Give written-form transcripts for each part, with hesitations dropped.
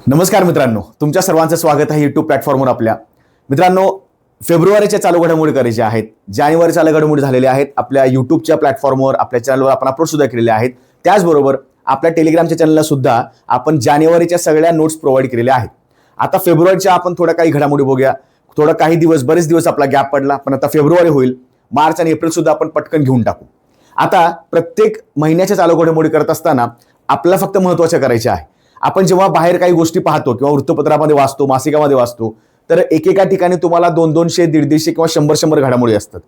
नमस्कार मित्रांनो, तुमच्या सर्वांचं स्वागत आहे यूट्यूब प्लॅटफॉर्मवर. आपल्या मित्रांनो, फेब्रुवारीच्या चालू घडामोडी करायच्या आहेत, जानेवारी चालू घडामोडी झालेल्या आहेत. आपल्या यूट्यूबच्या प्लॅटफॉर्मवर आपल्या चॅनलवर आपण अपलोड सुद्धा केलेले आहेत. त्याचबरोबर आपल्या टेलिग्रामच्या चॅनलला सुद्धा आपण जानेवारीच्या सगळ्या नोट्स प्रोव्हाइड केलेल्या आहेत. आता फेब्रुवारीच्या आपण थोडा काही घडामोडी बघूया. थोडा काही दिवस, बरेच दिवस आपला गॅप पडला, पण आता फेब्रुवारी होईल. मार्च आणि एप्रिल सुद्धा आपण पटकन घेऊन टाकू. आता प्रत्येक महिन्याच्या चालू घडामोडी करत असताना आपल्याला फक्त महत्त्वाच्या करायच्या आहे. आपण जेव्हा बाहेर काही गोष्टी पाहतो किंवा वृत्तपत्रामध्ये वाचतो, मासिकामध्ये वाचतो, तर एकेका ठिकाणी तुम्हाला 200, 150 किंवा 100 घडामोडी असतात.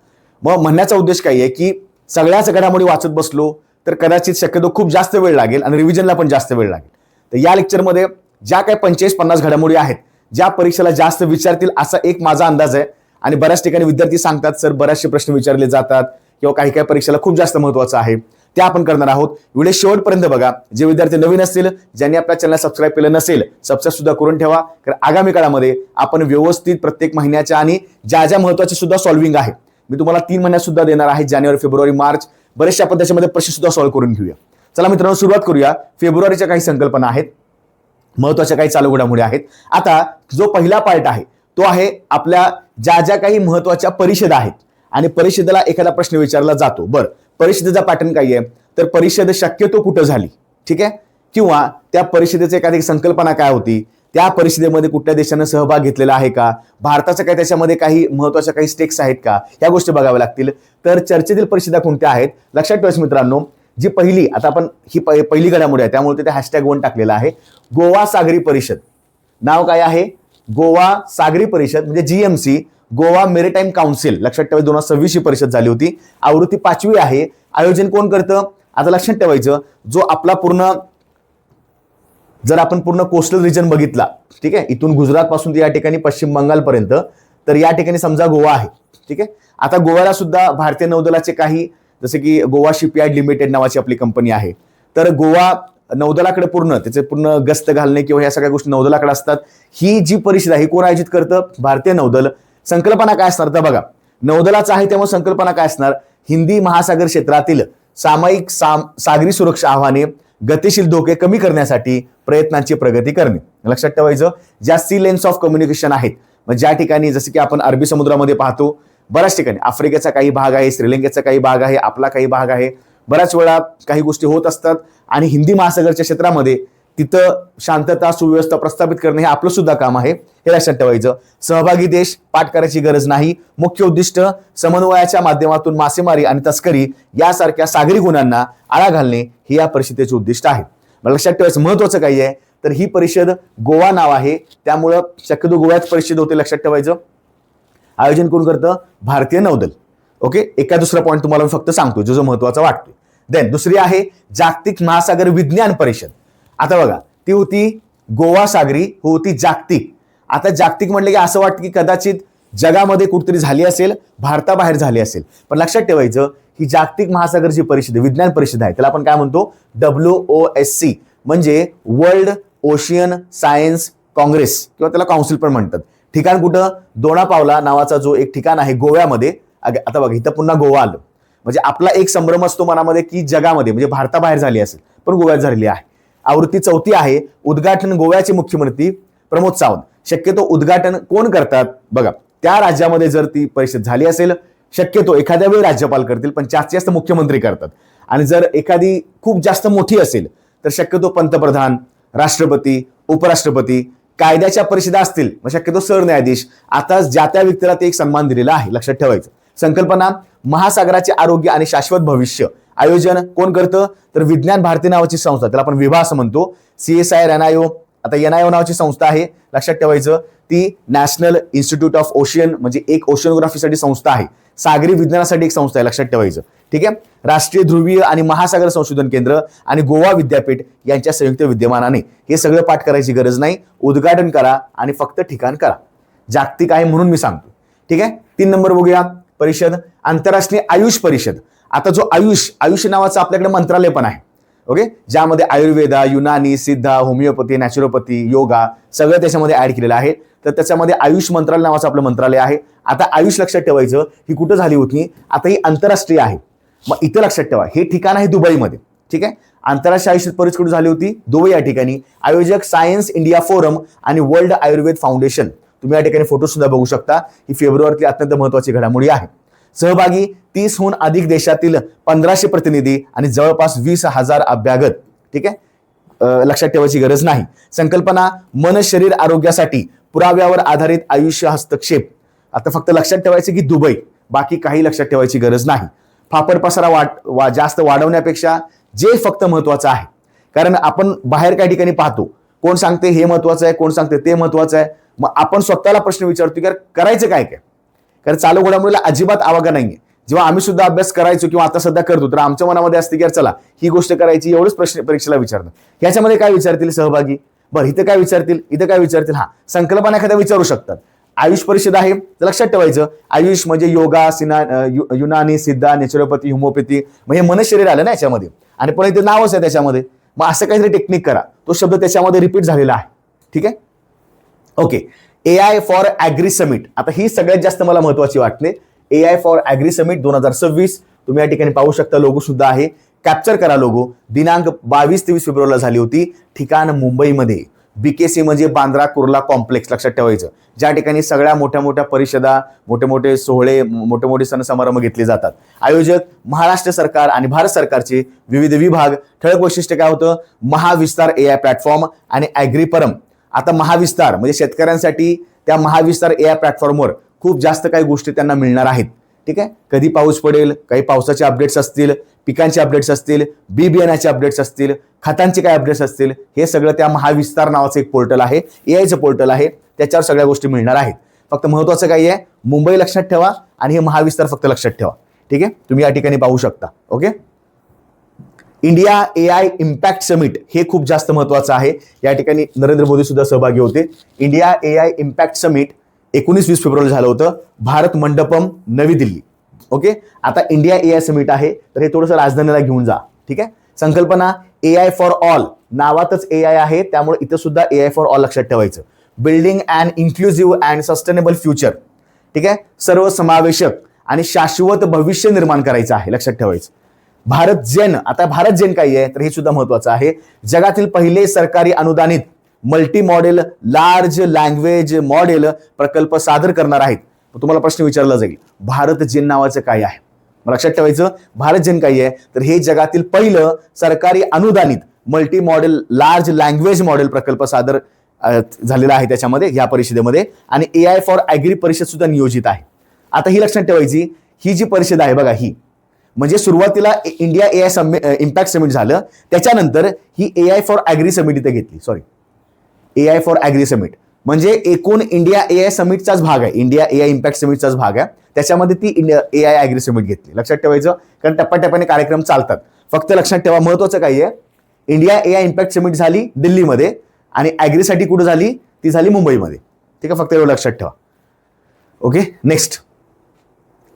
मग म्हणण्याचा उद्देश काय आहे की सगळ्याच घडामोडी वाचत बसलो तर कदाचित शक्यतो खूप जास्त वेळ लागेल आणि रिव्हिजनला पण जास्त वेळ लागेल. तर या लेक्चरमध्ये ज्या काही 45-50 घडामोडी आहेत, ज्या परीक्षेला जास्त विचारतील असा एक माझा अंदाज आहे. आणि बऱ्याच ठिकाणी विद्यार्थी सांगतात सर बरेचसे प्रश्न विचारले जातात किंवा काही काही परीक्षेला खूप जास्त महत्त्वाचं आहे, ते आपण करणार आहोत. व्हिडिओ शेवटपर्यंत बघा. जे विद्यार्थी नवीन असतील, ज्यांनी आपल्या चॅनल सबस्क्राईब केलं नसेल, सबस्क्राईब सुद्धा करून ठेवा. कारण आगामी काळामध्ये आपण व्यवस्थित प्रत्येक महिन्याच्या आणि ज्या ज्या महत्त्वाचे सुद्धा सॉल्व्हिंग आहे मी तुम्हाला 3 महिन्यात सुद्धा देणार आहे. जानेवारी, फेब्रुवारी, मार्च बरेचसे आपण त्याच्यामध्ये प्रश्न सुद्धा सॉल्व्ह करून घेऊया. चला मित्रांनो, सुरुवात करूया. फेब्रुवारीच्या काही संकल्पना आहेत, महत्त्वाच्या काही चालू घडामोडी आहेत. आता जो पहिला पार्ट आहे तो आहे आपल्या ज्या ज्या काही महत्त्वाच्या परिषदा आहेत आणि परिषदेला एखादा प्रश्न विचारला जातो. बरं, परिषदेचा पॅटर्न काय आहे, तर परिषद शक्यतो कुठं झाली, ठीक आहे, किंवा त्या परिषदेची एखादी संकल्पना काय होती, त्या परिषदेमध्ये कुठल्या देशानं सहभाग घेतलेला आहे का, भारताचं काय त्याच्यामध्ये काही महत्त्वाच्या काही स्टेक्स आहेत का, या गोष्टी बघाव्या लागतील. तर चर्चेतील परिषदा कोणत्या आहेत लक्षात ठेवायचं मित्रांनो. जी पहिली, आता आपण ही पहिली घडामोडी आहे त्यामुळे तिथे #1 टाकलेला आहे. गोवा सागरी परिषद. नाव काय आहे? गोवा सागरी परिषद, म्हणजे GMC, गोवा मेरीटाईम काउन्सिल. लक्षात ठेवायचं 2026 ही परिषद झाली होती. आवृत्ती 5वी आहे. आयोजन कोण करतं? आता लक्षात ठेवायचं, जो आपला पूर्ण, जर आपण पूर्ण कोस्टल रिजन बघितला, ठीक आहे, इथून गुजरात पासून या ठिकाणी पश्चिम बंगालपर्यंत, तर या ठिकाणी समजा गोवा आहे, ठीक आहे. आता गोव्याला सुद्धा भारतीय नौदलाचे काही, जसे की गोवा शिपयार्ड लिमिटेड नावाची आपली कंपनी आहे. तर गोवा नौदलाकडे पूर्ण त्याचे पूर्ण गस्त घालणे किंवा या सगळ्या गोष्टी नौदलाकडे असतात. ही जी परिषद आहे कोण आयोजित करतं? भारतीय नौदल. संकल्पना काय असणार तर बघा, नौदलाचं आहे त्यामुळे संकल्पना काय असणार? हिंदी महासागर क्षेत्रातील सामायिक सागरी सुरक्षा आव्हाने, गतिशील धोके कमी करण्यासाठी प्रयत्नांची प्रगती करणे. लक्षात ठेवायचं, ज्या सी लेन्स ऑफ कम्युनिकेशन आहेत, ज्या ठिकाणी जसे की आपण अरबी समुद्रामध्ये पाहतो, बऱ्याच ठिकाणी आफ्रिकेचा काही भाग आहे, श्रीलंकेचा काही भाग आहे, आपला काही भाग आहे, बऱ्याच वेळा काही गोष्टी होत असतात. आणि हिंदी महासागरच्या क्षेत्रामध्ये तिथं शांतता, सुव्यवस्था प्रस्थापित करणे हे आपलं सुद्धा काम आहे, हे लक्षात ठेवायचं. सहभागी देश, पाठ करायची गरज नाही. मुख्य उद्दिष्ट समन्वयाच्या माध्यमातून मासेमारी आणि तस्करी यासारख्या सागरी गुन्ह्यांना आळा घालणे हे या परिषदेचे उद्दिष्ट आहे. लक्षात ठेवायचं महत्वाचं काही आहे, तर ही परिषद गोवा नाव आहे त्यामुळं शक्यतो गोव्याच परिषद होते. लक्षात ठेवायचं. आयोजन कोण करतं? भारतीय नौदल. ओके, एका दुसरा पॉईंट तुम्हाला मी फक्त सांगतो जो महत्वाचा वाटतो. देन दुसरी आहे जागतिक महासागर विज्ञान परिषद. आता बघा, ती होती गोवा सागरी, होती जागतिक. आता जागतिक म्हटलं की असं वाटतं की कदाचित जगामध्ये कुठेतरी झाली असेल, भारताबाहेर झाली असेल, पण लक्षात ठेवायचं ही जागतिक महासागर जी परिषद, विज्ञान परिषद आहे, त्याला आपण काय म्हणतो? WOSC, म्हणजे वर्ल्ड ओशियन सायन्स काँग्रेस किंवा त्याला काउन्सिल पण म्हणतात. ठिकाण कुठं? दोनापावला नावाचा जो एक ठिकाण आहे गोव्यामध्ये. आता बघा, इथं पुन्हा गोवा आलं, म्हणजे आपला एक संभ्रम असतो मनामध्ये की जगामध्ये, म्हणजे भारताबाहेर झाली असेल, पण गोव्यात झालेली आहे. आवृत्ती 4 आहे. उद्घाटन गोव्याचे मुख्यमंत्री प्रमोद सावंत. शक्यतो उद्घाटन कोण करतात? बघा, त्या राज्यामध्ये जर ती परिषद झाली असेल, शक्यतो एखाद्या वेळी राज्यपाल करतील, पण जास्तीत जास्त मुख्यमंत्री करतात. आणि जर एखादी खूप जास्त मोठी असेल तर शक्यतो पंतप्रधान, राष्ट्रपती, उपराष्ट्रपती. कायद्याच्या परिषदा असतील मग शक्यतो सरन्यायाधीश. आता ज्या त्या व्यक्तीला ते एक सन्मान दिलेला आहे. लक्षात ठेवायचं. संकल्पना महासागराचे आरोग्य आणि शाश्वत भविष्य. आयोजन कोण करतं? तर विज्ञान भारती नावाची संस्था, त्याला आपण विभा असं म्हणतो. CSIR, NIO. आता NIO नावाची संस्था आहे, लक्षात ठेवायचं. ती नॅशनल इन्स्टिट्यूट ऑफ ओशियन, म्हणजे एक ओशियनोग्राफीसाठी संस्था आहे, सागरी विज्ञानासाठी एक संस्था आहे, लक्षात ठेवायचं. ठीक आहे. राष्ट्रीय ध्रुवीय आणि महासागर संशोधन केंद्र आणि गोवा विद्यापीठ यांच्या संयुक्त विद्यमानाने. हे सगळं पाठ करायची गरज नाही. उद्घाटन करा आणि फक्त ठिकाण करा. जागतिक आहे म्हणून मी सांगतो. ठीक आहे. 3 नंबर बघूया. परिषद आंतरराष्ट्रीय आयुष परिषद. आता जो आयुष नावाचं आपल्याकडे मंत्रालय पण आहे. ओके, ज्यामध्ये आयुर्वेदा, युनानी, सिद्धा, होमिओपॅथी, नॅचरोपॅथी, योगा सगळं त्याच्यामध्ये ऍड केलेलं आहे. तर त्याच्यामध्ये आयुष मंत्रालय नावाचं आपलं मंत्रालय आहे. आता आयुष लक्षात ठेवायचं, ही कुठं झाली होती? आता ही आंतरराष्ट्रीय आहे. मग इथं लक्षात ठेवा, हे ठिकाण आहे दुबईमध्ये. ठीक आहे. आंतरराष्ट्रीय आयुष परिषद कुठे झाली होती? दुबई या ठिकाणी. आयोजक सायन्स इंडिया फोरम आणि वर्ल्ड आयुर्वेद फाउंडेशन. तुम्ही या ठिकाणी फोटो सुद्धा बघू शकता. ही फेब्रुवारीतली अत्यंत महत्वाची घडामोडी आहे. सहभागी 30हून अधिक देशातील 1500 प्रतिनिधी आणि जवळपास 20,000 अभ्यागत. ठीक आहे, लक्षात ठेवायची गरज नाही. संकल्पना मन शरीर आरोग्यासाठी पुराव्यावर आधारित आयुष्य हस्तक्षेप. आता फक्त लक्षात ठेवायचं की दुबई, बाकी काही लक्षात ठेवायची गरज नाही. फापड पसारा जास्त वाढवण्यापेक्षा जे फक्त महत्वाचं आहे, कारण आपण बाहेर काही ठिकाणी पाहतो, कोण सांगते हे महत्वाचं आहे, कोण सांगते ते महत्वाचं आहे. मग आपण स्वतःला प्रश्न विचारतो की करायचं काय काय, कारण चालू घडामोडीला अजिबात आवाका नाहीये. जेव्हा आम्ही सुद्धा अभ्यास करायचो किंवा आता सध्या करतो, तर आमच्या मनामध्ये असते की चला ही गोष्ट करायची, एवढंच प्रश्न परीक्षेला विचारतात. ह्याच्यामध्ये काय विचारतील सहभागी? बरं, इथं काय विचारतील, इथं काय विचारतील? संकल्पना एखाद्या विचारू शकतात. आयुष परिषद आहे तर लक्षात ठेवायचं, आयुष म्हणजे योगा, युनानी, सिद्धा, नॅचरोपॅथी, होमिओपॅथी, म्हणजे मन शरीर आलं ना याच्यामध्ये. आणि पण इथे नावच आहे त्याच्यामध्ये. मग असं काहीतरी टेक्निक करा, तो शब्द त्याच्यामध्ये रिपीट झालेला आहे. ठीक आहे, okay. AI for agri summit. आता ही सगळ्यात जास्त मला महत्वाची वाटते. AI for agri summit 2026. तुम्ही या ठिकाणी पाहू शकता, लोगो सुद्धा आहे. कॅप्चर करा लोगो. दिनांक 22-23 फेब्रुवारीला झाली होती. ठिकाण मुंबईमध्ये. BKC म्हणजे बांद्रा कुर्ला कॉम्प्लेक्स. लक्षात ठेवायचं, ज्या ठिकाणी सगळ्या मोठ्या मोठ्या परिषदा, मोठे मोठे सोहळे, मोठे मोठे सण समारंभ घेतले जातात. आयोजक महाराष्ट्र सरकार आणि भारत सरकारचे विविध विभाग. ठळक वैशिष्ट्य काय होतं? महाविस्तार AI प्लॅटफॉर्म आणि ॲग्रीपरम. आता महाविस्तार म्हणजे शेतकऱ्यांसाठी त्या महाविस्तार AI प्लॅटफॉर्मवर खूप जास्त काही गोष्टी त्यांना मिळणार आहेत. ठीक आहे, कधी पाऊस पडेल, काही पावसाचे अपडेट्स असतील, पिकांचे अपडेट्स असतील, बी बियाण्याचे अपडेट्स असतील, खतांचे काय अपडेट्स असतील, हे सगळं त्या महाविस्तार नावाचं एक पोर्टल आहे, AIचं पोर्टल आहे, त्याच्यावर सगळ्या गोष्टी मिळणार आहेत. फक्त महत्वाचं काय आहे, मुंबई लक्षात ठेवा आणि हे महाविस्तार फक्त लक्षात ठेवा. ठीक आहे, तुम्ही या ठिकाणी पाहू शकता. Okay. India AI impact summit हे खूप जास्त महत्वाचं आहे. या ठिकाणी नरेंद्र मोदी सुद्धा सहभागी होते. India AI impact summit 19-20 February झालं होतं, भारत मंडपम, नवी दिल्ली. ओके. आता इंडिया AI समिट आहे, तर हे थोडंसं राजधानीला घेऊन जा. ठीक आहे. संकल्पना AI फॉर ऑल. नावातच AI आहे, त्यामुळे इथं सुद्धा AI फॉर ऑल लक्षात ठेवायचं. Building and inclusive and sustainable future. ठीक आहे, सर्वसमावेशक आणि शाश्वत भविष्य निर्माण करायचं आहे, लक्षात ठेवायचं. भारत जेन. आता भारत जेन काय आहे, तर हे सुद्धा महत्वाचं आहे. जगातील पहिले सरकारी अनुदानित multi model large language model प्रकल्प सादर करणार आहेत. तुम्हाला प्रश्न विचारला जाईल, भारत जेन नावाचं काय आहे? लक्षात ठेवायचं, भारत जेन काय आहे, तर हे जगातील पहिलं सरकारी अनुदानित multi model large language model प्रकल्प सादर झालेला आहे त्याच्यामध्ये, या परिषदेमध्ये. आणि AI फॉर ॲग्री परिषद सुद्धा नियोजित आहे. आता ही लक्षात ठेवायची, ही जी परिषद आहे बघा, ही म्हणजे सुरुवातीला इंडिया AI इम्पॅक्ट समिट झालं, त्याच्यानंतर ही AI फॉर ॲग्री समिट इथे घेतली. Sorry, AI for agri summit म्हणजे एकूण इंडिया AI समिटचाच भाग आहे, इंडिया AI इम्पॅक्ट समिटचाच भाग आहे. त्याच्यामध्ये ती इंडिया AI ॲग्री समिट घेतली. लक्षात ठेवायचं, कारण टप्प्याटप्प्याने कार्यक्रम चालतात. फक्त लक्षात ठेवा, महत्वाचं काय आहे, इंडिया AI इम्पॅक्ट समिट झाली दिल्लीमध्ये आणि ॲग्रीसाठी कुठे झाली, ती झाली मुंबईमध्ये. ठीक आहे, फक्त एवढं लक्षात ठेवा. ओके. नेक्स्ट,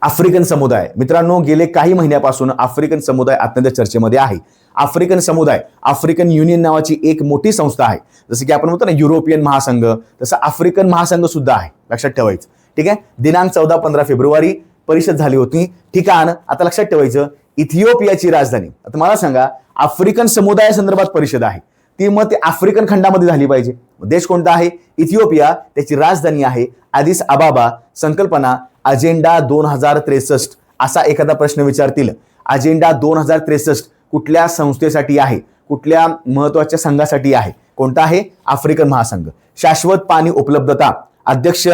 आफ्रिकन समुदाय. मित्रांनो, गेले काही महिन्यापासून आफ्रिकन समुदाय अत्यंत चर्चेमध्ये आहे. आफ्रिकन समुदाय, आफ्रिकन युनियन नावाची एक मोठी संस्था आहे. जसं की आपण म्हणतो ना युरोपियन महासंघ, तसं आफ्रिकन महासंघ सुद्धा आहे, लक्षात ठेवायचं. ठीक आहे, दिनांक 14-15 फेब्रुवारी परिषद झाली होती. ठिकाण आता लक्षात ठेवायचं, इथिओपियाची राजधानी. आता मला सांगा, आफ्रिकन समुदाया संदर्भात परिषद आहे, ती मग ते आफ्रिकन खंडामध्ये झाली पाहिजे. देश कोणता आहे? इथिओपिया. त्याची राजधानी आहे ॲडिस अबाबा. संकल्पना अजेंडा 2063. असा एखादा प्रश्न विचारतील, अजेंडा 2063 कुठल्या संस्थेसाठी आहे, कुठल्या महत्वाच्या संघासाठी आहे? कोणता आहे? आफ्रिकन महासंघ. शाश्वत पाणी उपलब्धता. अध्यक्ष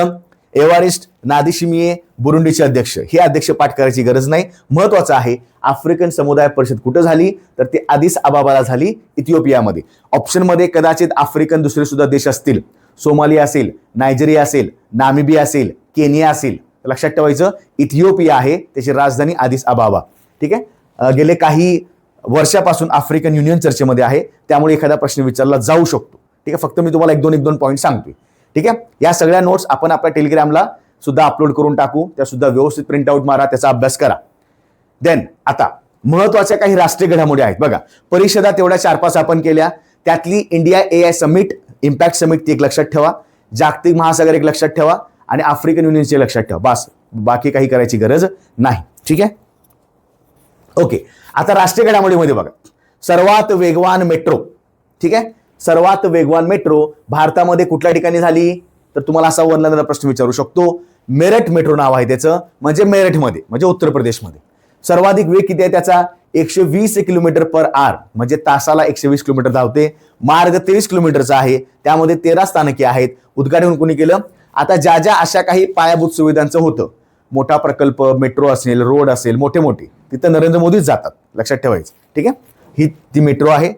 एव्हारिस्ट नादिशिमिये, बुरुंडीचे अध्यक्ष. हे अध्यक्ष पाठ करायची गरज नाही. महत्वाचं आहे, आफ्रिकन समुदाय परिषद कुठे झाली, तर ती ॲडिस अबाबाला झाली, इथिओपियामध्ये. ऑप्शनमध्ये कदाचित आफ्रिकन दुसरे सुद्धा देश असतील, सोमालिया असेल, नायजेरिया असेल, नामिबिया असेल, केनिया असेल. लक्षात ठेवायचं, इथिओपिया आहे, त्याची राजधानी ॲडिस अबाबा. ठीक आहे, गेले काही वर्षापासून आफ्रिकन युनियन चर्चेमध्ये आहे, त्यामुळे एखादा प्रश्न विचारला जाऊ शकतो. ठीक आहे, फक्त मी तुम्हाला एक दोन पॉईंट सांगतोय. ठीक आहे, या सगळ्या नोट्स आपण आपल्या टेलिग्रामला सुद्धा अपलोड करून टाकू, त्या सुद्धा व्यवस्थित प्रिंटआउट मारा, त्याचा अभ्यास करा. देन आता महत्वाच्या काही राष्ट्रीय घडामोडी आहेत बघा. परिषदा तेवढ्या 4-5 आपण केल्या, त्यातली India AI summit impact summit ती एक लक्षात ठेवा, जागतिक महासागर एक लक्षात ठेवा आणि आफ्रिकन युनियनचे लक्षात ठेवा. बस, बाकी काही करायची गरज नाही. ठीक आहे, ओके. आता राष्ट्रीय घडामोडीमध्ये बघा, सर्वात वेगवान मेट्रो, ठीक आहे, सर्वात वेगवान मेट्रो भारतामध्ये कुठल्या ठिकाणी झाली, तर तुम्हाला असा वरला प्रश्न विचारू शकतो. मेरठ मेट्रो नाव आहे त्याचं, म्हणजे मेरठमध्ये, म्हणजे उत्तर प्रदेशमध्ये. सर्वाधिक वेग किती आहे त्याचा, 120 किलोमीटर पर आवर, म्हणजे तासाला 120 किलोमीटर धावते. मार्ग 23 किलोमीटरचा आहे, त्यामध्ये 13 स्थानके आहेत. उद्घाटन कोणी केलं, आता ज्या ज्या अशा काही पायाभूत सुविधांचं होतं, मोठा प्रकल्प, मेट्रो असेल, रोड असेल, मोठे मोठे, तिथं नरेंद्र मोदीच जातात, लक्षात ठेवायचं, ठीक आहे. ही ती मेट्रो आहे.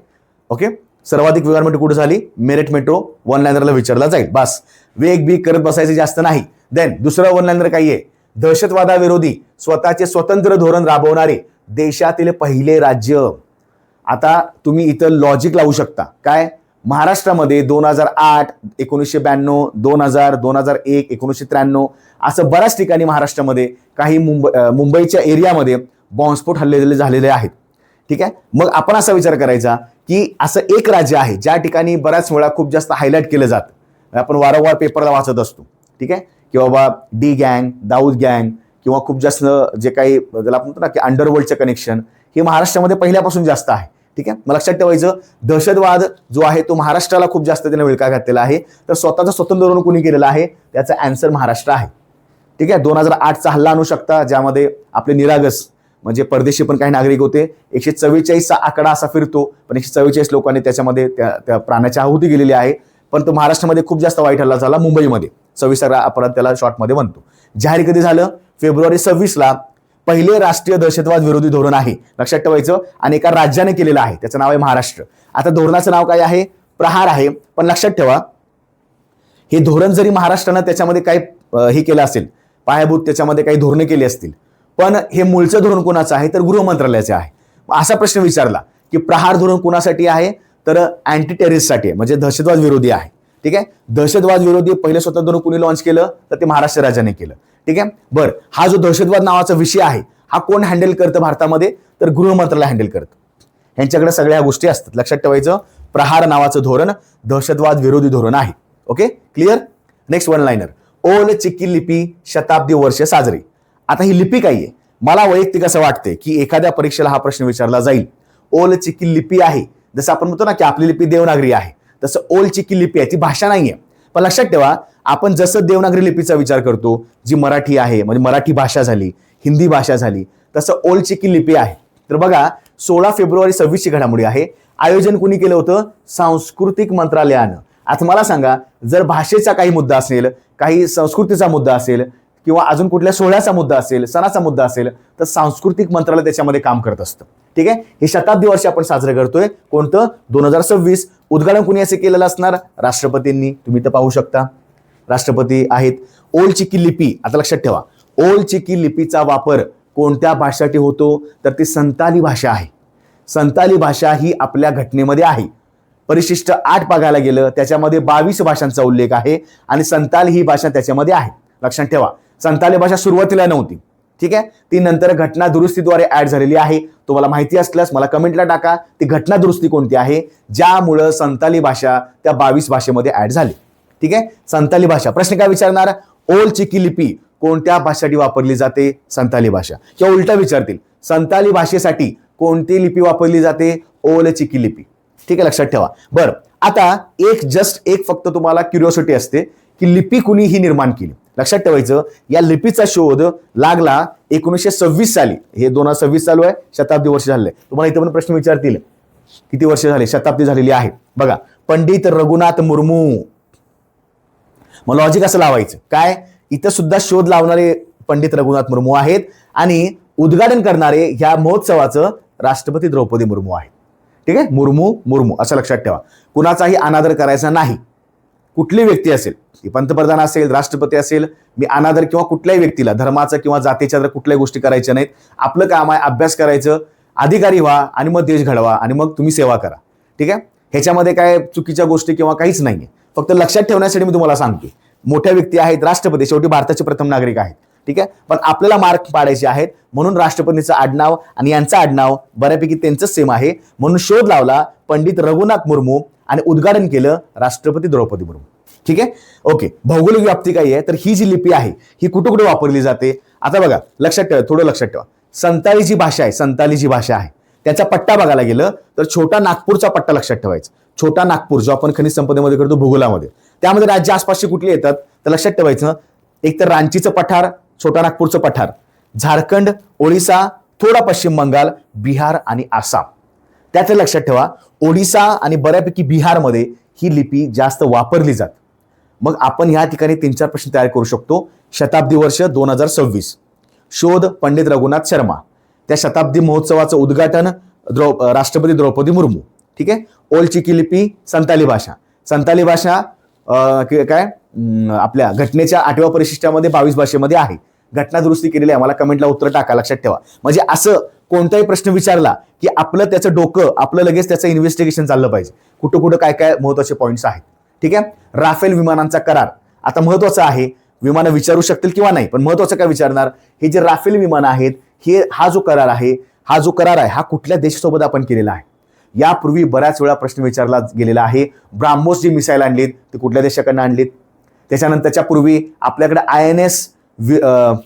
ओके, सर्वाधिक वेगवान मेट्रो कुठे झाली, मेरठ मेट्रो. वन लाइनरला विचारला जाईल, बस वेग बी करत बसायचे जास्त नाही. देन दुसरं वन लाइनर काय आहे, दहशतवादाविरोधी स्वतःचे स्वतंत्र धोरण राबवणारे देशातील पहिले राज्य. आता तुम्ही इथं लॉजिक लावू शकता, काय, महाराष्ट्रामध्ये 2008, 1992, 2000, 2001, 1993 असं बऱ्याच ठिकाणी महाराष्ट्रामध्ये काही मुंबईच्या एरियामध्ये बॉम्बस्फोट हल्ले झालेले आहेत, ठीक आहे. मग आपण असा विचार करायचा की असं एक राज्य आहे ज्या ठिकाणी बऱ्याच वेळा खूप जास्त हायलाइट केलं जातं, आपण वारंवार पेपरला वाचत असतो, ठीक आहे, की बाबा डी गँग, दाऊद गँग किंवा खूप जास्त जे काही त्याला आपण म्हणतो ना की अंडरवर्ल्डचं कनेक्शन, हे महाराष्ट्रामध्ये पहिल्यापासून जास्त आहे, ठीक आहे. मला लक्षात ठेवायचं, दहशतवाद जो आहे तो महाराष्ट्राला खूप जास्त त्याने विळखा घातलेला आहे. तर स्वतःचं स्वतंत्र धोरण कोणी केलेलं आहे, त्याचा आन्सर महाराष्ट्र आहे, ठीक आहे. 2008चा हल्ला आणू शकता, ज्यामध्ये आपले निरागस म्हणजे परदेशी पण काही नागरिक होते. 144चा आकडा असा फिरतो, पण 144 लोकांनी त्याच्यामध्ये त्या प्राण्याची आहुती गेलेली आहे. पण तो महाराष्ट्रामध्ये खूप जास्त वाईट हल्ला झाला मुंबईमध्ये, 26 अपराध त्याला शॉर्टमध्ये बनतो. जाहीर कधी झालं, फेब्रुवारी 26ला पहिले राष्ट्रीय दहशतवाद विरोधी धोरण आहे, लक्षात ठेवायचं, आणि एका राज्याने केलेलं आहे, त्याचं नाव आहे महाराष्ट्र. आता धोरणाचं नाव काय आहे, प्रहार आहे. पण लक्षात ठेवा, हे धोरण जरी महाराष्ट्रानं त्याच्यामध्ये काही हे केलं असेल, पायाभूत त्याच्यामध्ये काही धोरणे केली असतील, पण हे मूळचं धोरण कोणाचं आहे, तर गृह मंत्रालयाचं आहे. असा प्रश्न विचारला की प्रहार धोरण कोणासाठी आहे, तर अँटी टेररिस्टसाठी आहे, म्हणजे दहशतवाद विरोधी आहे, ठीक आहे. दहशतवाद विरोधी पहिलं स्वतंत्र धोरण कोणी लॉन्च केलं, तर ते महाराष्ट्र राज्याने केलं, ठीक आहे. बरं, हा जो दहशतवाद नावाचा विषय आहे, हा कोण हँडल करतं भारतामध्ये, तर गृह मंत्रालय हँडल करतं. यांच्याकडे सगळ्या गोष्टी असतात, लक्षात ठेवायचं. प्रहार नावाचं धोरण दहशतवाद विरोधी धोरण आहे. Okay, clear. Next one liner, ओल चिकी लिपी शताब्दी वर्ष साजरी. आता ही लिपी काय आहे, मला वैयक्तिक असं वाटतंय की एखाद्या परीक्षेला हा प्रश्न विचारला जाईल. ओल चिकी लिपी आहे, जसं आपण म्हणतो ना की आपली लिपी देवनागरी आहे, तसं ओल चिकी लिपी आहे, ती भाषा नाहीये. पण लक्षात ठेवा, आपण जसं देवनागरी लिपीचा विचार करतो, जी मराठी आहे, म्हणजे मराठी भाषा झाली, हिंदी भाषा झाली, तसं ओल चिकी लिपी आहे. तर बघा, 16 फेब्रुवारी 26ची घडामोडी आहे. आयोजन कुणी केलं होतं, सांस्कृतिक मंत्रालयानं. आता मला सांगा, जर भाषेचा काही मुद्दा असेल, काही संस्कृतीचा मुद्दा असेल, किंवा अजून कुठल्या सोहळ्याचा मुद्दा असेल, सणाचा मुद्दा असेल, तर सांस्कृतिक मंत्रालय त्याच्यामध्ये काम करत असतं, ठीक आहे. हे शताब्दी वर्ष आपण साजरं करतोय, कोणतं, 2026. उद्घाटन कुणी असे केलेलं असणार, राष्ट्रपतींनी. तुम्ही तर पाहू शकता, राष्ट्रपती आहेत. ओल चिकी लिपी, आता लक्षात ठेवा, ओल चिकी लिपीचा वापर कोणत्या भाषेसाठी होतो, तर ती संताली भाषा आहे. संताली भाषा ही आपल्या घटनेमध्ये आहे. परिशिष्ट 8 बघायला गेलं, त्याच्यामध्ये 22 भाषांचा उल्लेख आहे, आणि संताल ही भाषा त्याच्यामध्ये आहे. लक्षात ठेवा, संताली भाषा सुरुवातीला नव्हती, ठीक आहे, ती नंतर घटना दुरुस्तीद्वारे ऍड झालेली आहे. तुम्हाला माहिती असल्यास मला कमेंटला टाका, ती घटना दुरुस्ती कोणती आहे, ज्यामुळं संताली भाषा त्या 22 भाषेमध्ये ऍड झाली, ठीक आहे. संताली भाषा, प्रश्न काय विचारणार, ओल चिकी लिपी कोणत्या भाषेसाठी वापरली जाते, संताली भाषा. किंवा उलटा विचारतील, संताली भाषेसाठी कोणती लिपी वापरली जाते, ओल चिकी लिपी, ठीक आहे, लक्षात ठेवा. बरं, आता एक फक्त तुम्हाला क्युरिओसिटी असते की लिपी कुणी ही निर्माण केली. लक्षात ठेवायचं, या लिपीचा शोध लागला 1926 साली. हे 2026 चालू आहे, शताब्दी वर्ष झाले. तुम्हाला इथे पण प्रश्न विचारतील, किती वर्ष झाले, शताब्दी झालेली आहे. बघा, पंडित रघुनाथ मुर्मू. मग लॉजिक असं लावायचं, काय, इथं सुद्धा शोध लावणारे पंडित रघुनाथ मुर्मू आहेत, आणि उद्घाटन करणारे ह्या महोत्सवाचं राष्ट्रपती द्रौपदी मुर्मू आहेत, ठीक आहे. मुर्मू असं लक्षात ठेवा. कुणाचाही अनादर करायचा नाही. कुठली व्यक्ती असेल, पंतप्रधान असेल, राष्ट्रपती असेल, मी अनादर किंवा कुठल्याही व्यक्तीला, धर्माचा किंवा जातीच्या जर कुठल्याही गोष्टी करायच्या नाहीत. आपलं काम आहे अभ्यास करायचं, अधिकारी व्हा, आणि मग देश घडवा, आणि मग तुम्ही सेवा करा, ठीक आहे. ह्याच्यामध्ये काय चुकीच्या गोष्टी किंवा काहीच नाहीये. फक्त लक्षात ठेवण्यासाठी मी तुम्हाला सांगते, मोठ्या व्यक्ती आहेत, राष्ट्रपती शेवटी भारताचे प्रथम नागरिक आहेत, ठीक आहे. पण आपल्याला मार्क पाडायचे आहेत, म्हणून राष्ट्रपतीचं आडनाव आणि यांचं आडनाव बऱ्यापैकी त्यांचंच सेम आहे, म्हणून शोध लावला पंडित रघुनाथ मुर्मू, आणि उद्घाटन केलं राष्ट्रपती द्रौपदी मुर्मू, ठीक आहे. ओके, भौगोलिक व्याप्ती काय आहे, तर ही जी लिपी आहे ही कुठे कुठे वापरली जाते. आता बघा, लक्षात ठेवा, थोडं लक्षात ठेवा, संताली जी भाषा आहे, संताली जी भाषा आहे त्याचा पट्टा बघायला गेलं तर छोटा नागपूरचा पट्टा लक्षात ठेवायचा. छोटा नागपूर जो आपण खनिज संपदेमध्ये करतो भूगोलामध्ये, त्यामध्ये राज्य आसपासची कुठली येतात तर लक्षात ठेवायचं, एक तर रांचीचं पठार, छोटा नागपूरचं पठार, झारखंड, ओडिसा, थोडा पश्चिम बंगाल, बिहार आणि आसाम. त्यात लक्षात ठेवा ओडिसा आणि बऱ्यापैकी बिहारमध्ये ही लिपी जास्त वापरली जाते. मग आपण ह्या ठिकाणी 3-4 प्रश्न तयार करू शकतो. शताब्दी वर्ष 2026, शोध पंडित रघुनाथ शर्मा, त्या शताब्दी महोत्सवाचं उद्घाटन राष्ट्रपती द्रौपदी मुर्मू. ठीक आहे. ओल्ड चिकी लिपी संताली भाषा. संताली भाषा काय आपल्या घटनेच्या 8व्या परिशिष्टामध्ये 22 भाषेमध्ये आहे. घटना दुरुस्ती केलेली आहे. मला कमेंटला उत्तर टाका, लक्षात ठेवा. म्हणजे असं कोणताही प्रश्न विचारला की आपलं त्याचं डोकं आपलं लगेच त्याचं इन्व्हेस्टिगेशन चाललं पाहिजे, कुठं कुठं काय काय महत्वाचे पॉईंट्स आहेत. ठीक आहे. राफेल विमानांचा करार आता महत्वाचा आहे. विमानं विचारू शकतील किंवा नाही, पण महत्वाचं काय विचारणार, हे जे राफेल विमान आहेत, हा जो करार आहे हा कुठल्या देशासोबत आपण केलेला आहे. यापूर्वी बऱ्याच वेळा प्रश्न विचारला गेलेला आहे. ब्राह्मोस जी मिसाईल आणलीत ती कुठल्या देशाकडनं आणलीत. त्याच्यानंतरच्या पूर्वी आपल्याकडे INS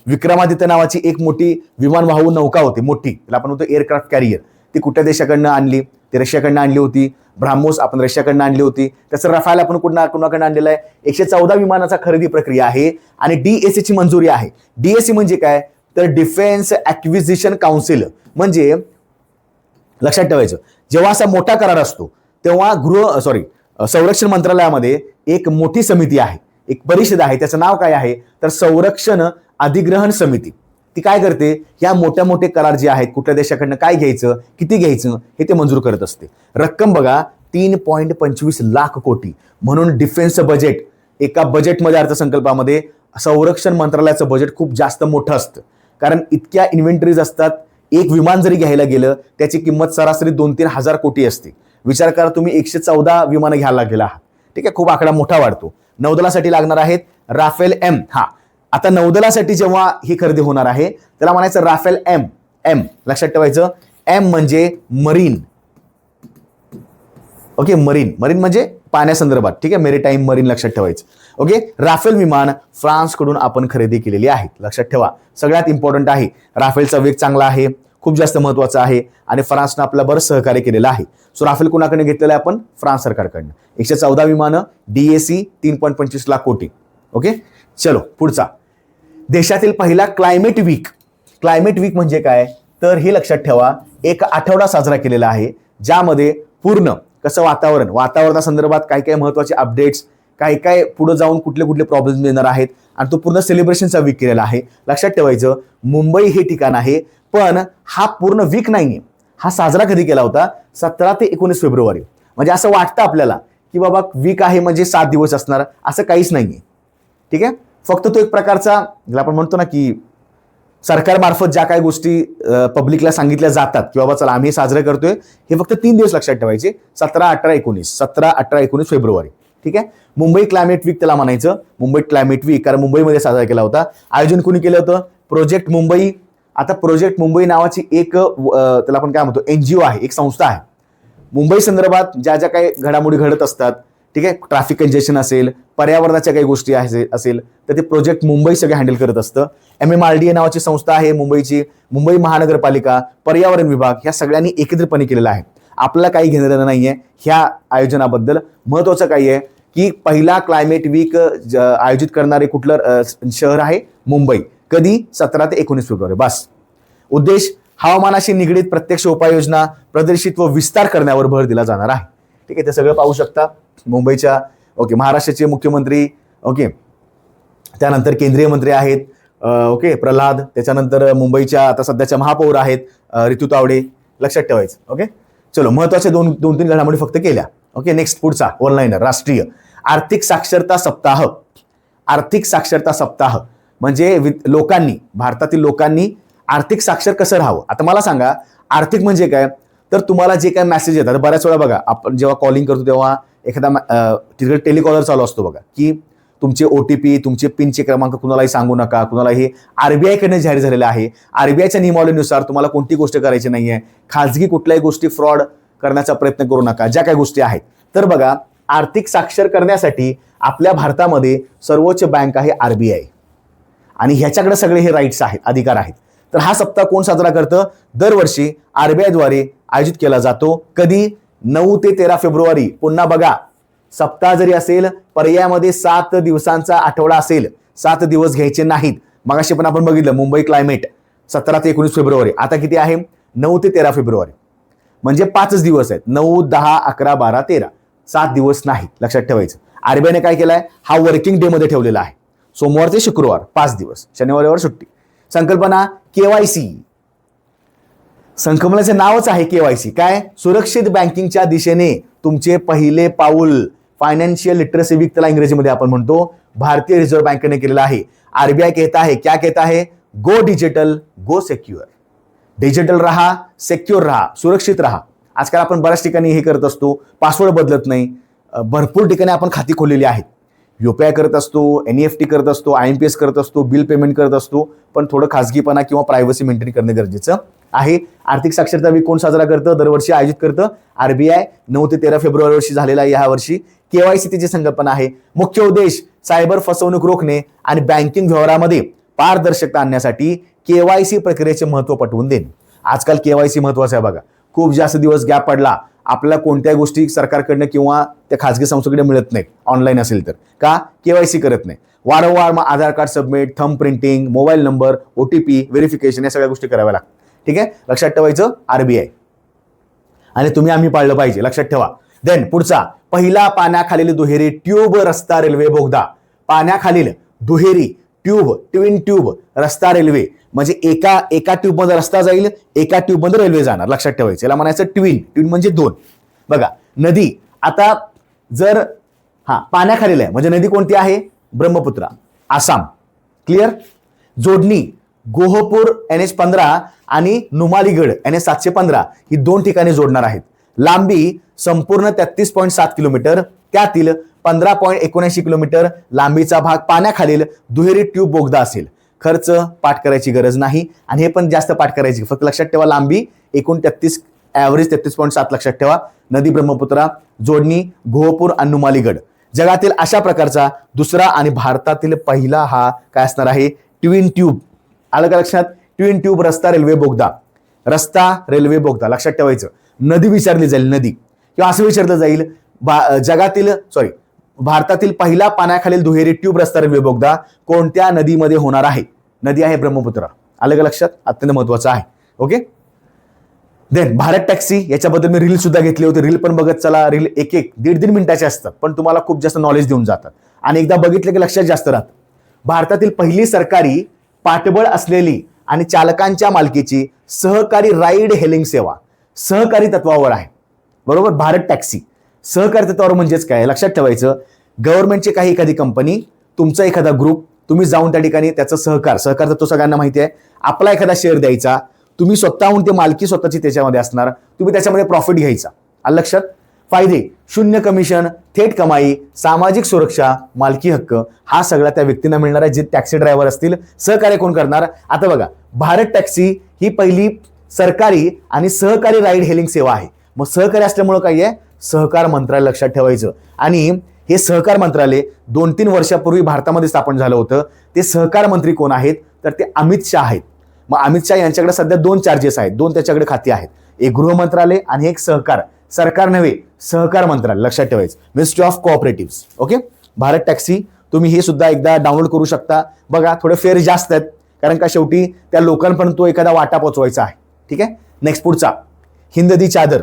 विक्रमादित्य नावाची एक मोठी विमान वाहू नौका होती, मोठी, त्याला आपण म्हणतो एअरक्राफ्ट कॅरियर. ती कुठल्या देशाकडनं आणली, ती रशियाकडनं आणली होती. ब्राह्मोस आपण रशियाकडनं आणली होती. तसं रफाल आपण कुणाकडनं आणलेलं आहे. 114 विमानाचा खरेदी प्रक्रिया आहे आणि DAC ची मंजुरी आहे. DAC म्हणजे काय तर डिफेन्स ॲक्विजिशन काउन्सिल. म्हणजे लक्षात ठेवायचं, जेव्हा असा मोठा करार असतो तेव्हा संरक्षण मंत्रालयामध्ये एक मोठी समिती आहे, एक परिषद आहे, त्याचं नाव काय आहे तर संरक्षण अधिग्रहण समिती. ती काय करते, ह्या मोठे करार जे आहेत कुठल्या देशाकडनं काय घ्यायचं, किती घ्यायचं हे ते मंजूर करत असते. रक्कम बघा 3.25 लाख कोटी. म्हणून डिफेन्स बजेट, एका बजेटमध्ये अर्थसंकल्पामध्ये संरक्षण मंत्रालयाचं बजेट खूप जास्त मोठं असतं. कारण इतक्या इन्व्हेंटरीज असतात. एक विमान जरी घ्यायला गेलं त्याची किंमत सरासरी 2-3 हजार कोटी असते. विचार करा तुम्ही 114 विमानं घ्यायला गेला आहात. ठीक आहे, खूप आकडा मोठा वाढतो. नौदलासाठी लागणार आहेत राफेल M. आता नौदलासाठी जेव्हा ही खरेदी होणार आहे त्याला म्हणायचं राफेल M. लक्षात ठेवायचं, M म्हणजे मरीन. ओके, मरीन म्हणजे पाण्यासंदर्भात. ठीक आहे, मेरीटाईम मरीन लक्षात ठेवायचं. ओके, राफेल विमान फ्रान्सकडून आपण खरेदी केलेली आहेत. लक्षात ठेवा, सगळ्यात इम्पॉर्टंट आहे. राफेलचा वेग चांगला आहे, खूप जास्त महत्वाचा आहे आणि फ्रान्सनं आपलं बरं सहकार्य केलेलं आहे. सो राफेल कुणाकडे घेतलेलं आहे आपण, फ्रान्स सरकारकडनं. 114 विमानं, DAC 3.25 लाख कोटी. ओके, चलो पुढचा. देशातील पहिला क्लायमेट वीक. क्लायमेट वीक म्हणजे काय तर हे लक्षात ठेवा, एक आठवडा साजरा केलेला आहे ज्यामध्ये पूर्ण कसं वातावरणासंदर्भात काय काय महत्वाचे अपडेट्स, काय पुढे जाऊन कुठले प्रॉब्लेम येणार आहेत आणि तो पूर्ण सेलिब्रेशनचा वीक केलेला आहे. लक्षात ठेवायचं, मुंबई हे ठिकाण आहे, पण हा पूर्ण वीक नाहीये. हा साजरा कधी केला होता 17 ते 19 फेब्रुवारी. म्हणजे असं वाटतं आपल्याला की बाबा वीक आहे म्हणजे 7 दिवस असणार, असं काहीच नाहीये. ठीक आहे, फक्त तो एक प्रकारचा आपण म्हणतो ना की सरकारमार्फत ज्या काही गोष्टी पब्लिकला सांगितल्या जातात की बाबा चला आम्ही साजरे करतोय, हे फक्त 3 दिवस लक्षात ठेवायचे, 17, 18, 19 फेब्रुवारी. ठीक आहे, मुंबई क्लायमेट वीक त्याला म्हणायचं. मुंबई क्लायमेट वीक कारण मुंबईमध्ये साजरा केला होता. आयोजन कुणी केलं होतं, प्रोजेक्ट मुंबई. आता प्रोजेक्ट मुंबई नावाची एक त्याला आपण काय म्हणतो NGO आहे, एक संस्था आहे. मुंबई संदर्भात ज्या ज्या काही घडामोडी घडत असतात, ठीक आहे, ट्रॅफिक कंजेशन असेल, पर्यावरणाच्या काही गोष्टी असेल तर ते प्रोजेक्ट मुंबई सगळे हँडल करत असतं. MMRDA नावाची संस्था आहे मुंबईची, मुंबई महानगरपालिका, पर्यावरण विभाग, ह्या सगळ्यांनी एकत्रितपणे केलेलं आहे. आपल्याला काही घेणं देणं नाहीये ह्या आयोजनाबद्दल. महत्वाचं काय आहे की पहिला क्लायमेट वीक आयोजित करणारे कुठलं शहर आहे, मुंबई. कधी, 17 ते 19 फेब्रुवारी. बस. उद्देश, हवामानाशी निगडीत प्रत्यक्ष उपाययोजना प्रदर्शित व विस्तार करण्यावर भर दिला जाणार आहे. ठीक आहे, ते सगळं पाहू शकता. मुंबईच्या ओके, महाराष्ट्राचे मुख्यमंत्री, ओके, त्यानंतर केंद्रीय मंत्री आहेत, ओके, प्रल्हाद. त्याच्यानंतर मुंबईच्या आता सध्याच्या महापौर आहेत ऋतू तावडे. लक्षात ठेवायचं. ओके, चलो, महत्वाचे 2-3 घडामोडी फक्त केल्या. ओके, नेक्स्ट पुढचा ऑनलाईनर. राष्ट्रीय आर्थिक साक्षरता सप्ताह. आर्थिक साक्षरता सप्ताह म्हणजे लोकांनी, भारतातील लोकांनी आर्थिक साक्षर कसं राहावं. आता मला सांगा, आर्थिक म्हणजे काय तर तुम्हाला जे काय मेसेज येतात, बऱ्याच वेळा बघा आपण जेव्हा कॉलिंग करतो तेव्हा एखादा तिकडे टेलिकॉलर चालू असतो बघा की तुमचे OTP, तुमचे पिनचे क्रमांक कुणालाही सांगू नका, कुणालाही. RBI कडे जाहीर झालेलं आहे. RBIच्या नियमावलीनुसार तुम्हाला कोणती गोष्ट करायची नाहीये, खाजगी कुठल्याही गोष्टी फ्रॉड करण्याचा प्रयत्न करू नका, ज्या काही गोष्टी आहेत. तर बघा, आर्थिक साक्षर करण्यासाठी आपल्या भारतामध्ये सर्वोच्च बँक आहे RBI आणि ह्याच्याकडे सगळे हे राईट्स आहेत, अधिकार आहेत. तर हा सप्ताह कोण साजरा करतं, दरवर्षी RBI द्वारे आयोजित केला जातो. कधी? 9 ते 13 फेब्रुवारी. पुन्हा बघा, सप्ताह जरी असेल, पर्यायामध्ये 7 दिवसांचा आठवडा असेल, 7 दिवस घ्यायचे नाहीत. मगाशी पण आपण बघितलं मुंबई क्लायमेट 17 ते 19 फेब्रुवारी. आता किती आहे? 9 ते 13 फेब्रुवारी. म्हणजे 5 दिवस आहेत. 9, 10, 11, 12, 13. 7 दिवस नाही, लक्षात ठेवायचं. आरबीआयने काय केलाय? हा वर्किंग डे मध्ये ठेवलेला आहे. सोमवार ते शुक्रवार 5 दिवस, शनिवार सुट्टी. संकल्पना केवायसी. संकल्पनेचे नावच आहे केवायसी. काय? सुरक्षित बँकिंगच्या दिशेने तुमचे पहिले पाऊल. फायनान्शियल लिटरसी वीक त्याला इंग्रजीमध्ये आपण म्हणतो, भारतीय रिझर्व्ह बँकेने केलेला आहे. आरबीआय कहता है, क्या कहता है? गो डिजिटल, गो सिक्युअर. डिजिटल राहा, सिक्युअर राहा, सुरक्षित राहा. आजकाल आपण बऱ्याच ठिकाणी हे करत असतो, पासवर्ड बदलत नाही. भरपूर ठिकाणी आपण खाती खोललेली आहेत. यूपीआय करत असतो, एनईएफटी करत असतो, आयएमपीएस करत असतो, बिल पेमेंट करत असतो, पण थोडं खासगीपणा किंवा प्रायव्हसी मेंटेन करणे गरजेचं आहे. आर्थिक साक्षरता वीक कोण साजरा करतं? दरवर्षी आयोजित करतं आरबीआय. 9 ते 13 फेब्रुवारी वर्षी झालेला आहे. या वर्षी केवायसी त्याची संकल्पना आहे. मुख्य उद्देश सायबर फसवणूक रोखणे आणि बँकिंग व्यवहारामध्ये पारदर्शकता आणण्यासाठी केवायसी प्रक्रियेचे महत्त्व पटवून देणे. आजकाल केवायसी महत्त्वाचं आहे बघा. खूप जास्त दिवस गॅप पडला, आपल्याला कोणत्याही गोष्टी सरकारकडनं किंवा त्या खासगी संस्थेकडे मिळत नाहीत ऑनलाईन असेल तर. का? केवायसी करत नाही. वारंवार मग Aadhaar card submit, thumb printing, mobile number, OTP verification, या सगळ्या गोष्टी कराव्या लागतात. ठीक आहे, लक्षात ठेवायचं आरबीआय. आणि तुम्ही आम्ही पाळलं पाहिजे, लक्षात ठेवा. देन पुढचा, पहिला पाण्याखालील दुहेरी ट्यूब रस्ता रेल्वे बोगदा. पाण्याखालील दुहेरी ट्यूब, ट्विन ट्यूब रस्ता रेल्वे. म्हणजे एका ट्यूब मध्ये रस्ता जाईल, एका ट्यूब मध्ये रेल्वे जाणार. लक्षात ठेवायचं, याला म्हणायचं ट्विन. ट्विन म्हणजे 2. बघा, नदी आता जर पाण्याखालील आहे म्हणजे नदी कोणती आहे? ब्रह्मपुत्रा, आसाम. क्लिअर? जोडणी गोहपूर NH15 आणि नुमालीगड NH715 ही 2 ठिकाणी जोडणार आहेत. लांबी संपूर्ण 33.7 किलोमीटर, त्यातील 15.79 किलोमीटर लांबीचा भाग पाण्याखालील दुहेरी ट्यूब बोगदा असेल. खर्च पाठ करायची गरज नाही आणि हे पण जास्त पाठ करायची, फक्त लक्षात ठेवा लांबी एकूण 33, ॲव्हरेज 33.7 लक्षात ठेवा. नदी ब्रह्मपुत्रा, जोडणी गोहपूर आणि नुमालीगड. जगातील अशा प्रकारचा दुसरा आणि भारतातील पहिला हा काय असणार आहे? Twin tube. आलं का लक्षात? ट्विन ट्यूब रस्ता रेल्वे बोगदा. रस्ता रेल्वे बोगदा लक्षात ठेवायचं. नदी विचारली जाईल, नदी, किंवा असं विचारलं जाईल भारतातील पहिला पाण्याखालील दुहेरी ट्यूब रस्ता रेल्वे बोगदा कोणत्या नदीमध्ये होणार आहे? नदी आहे ब्रह्मपुत्रा. आलं का लक्षात? अत्यंत महत्वाचं आहे. ओके. देन भारत टॅक्सी, याच्याबद्दल मी रील सुद्धा घेतली होती. रील पण बघत चला. रील 1-1, 1.5 मिनिटाचे असतात, पण तुम्हाला खूप जास्त नॉलेज देऊन जातात आणि एकदा बघितलं की लक्षात जास्त राहतं. भारतातील पहिली सरकारी पाठबळ असलेली आणि चालकांच्या मालकीची सहकारी राईड हेलिंग सेवा सहकारी तत्वावर आहे. बरोबर? भारत टॅक्सी सहकारी तत्वावर म्हणजेच काय? लक्षात ठेवायचं, गव्हर्नमेंटची काही एखादी कंपनी, तुमचा एखादा ग्रुप, तुम्ही जाऊन त्या ठिकाणी त्याचं सहकार तत्व सगळ्यांना माहिती आहे. आपला एखादा शेअर द्यायचा, तुम्ही स्वतःहून ते मालकी स्वतःची त्याच्यामध्ये असणार, तुम्ही त्याच्यामध्ये प्रॉफिट घ्यायचा. आलं लक्षात? फायदे: 0 कमिशन, थेट कमाई, सामाजिक सुरक्षा, मालकी हक्क, हा सगळा त्या व्यक्तींना मिळणार आहे जे टॅक्सी ड्रायव्हर असतील. सहकार्य कोण करणार? आता बघा, भारत टॅक्सी ही पहिली सरकारी आणि सहकारी राईड हेलिंग सेवा आहे. मग सहकारी असल्यामुळे काय आहे? सहकार मंत्रालय लक्षात ठेवायचं. आणि हे सहकार मंत्रालय 2-3 वर्षापूर्वी भारतामध्ये स्थापन झालं होतं. ते सहकार मंत्री कोण आहेत? तर ते अमित शाह आहेत. मग अमित शाह यांच्याकडे सध्या 2 चार्जेस आहेत, 2 त्याच्याकडे खाती आहेत. एक गृह मंत्रालय आणि एक सरकार नव्हे, सहकार मंत्रालय. लक्षात ठेवायचं, ministry of cooperative. Okay. Bharat taxi तुम्ही हे सुद्धा एकदा डाउनलोड करू शकता. बघा, थोडे फेअर जास्त आहेत, कारण का शेवटी त्या लोकांपर्यंत तो एखादा वाटा पोहोचवायचा आहे. ठीक आहे. नेक्स्ट पुढचा, हिंद दी चादर.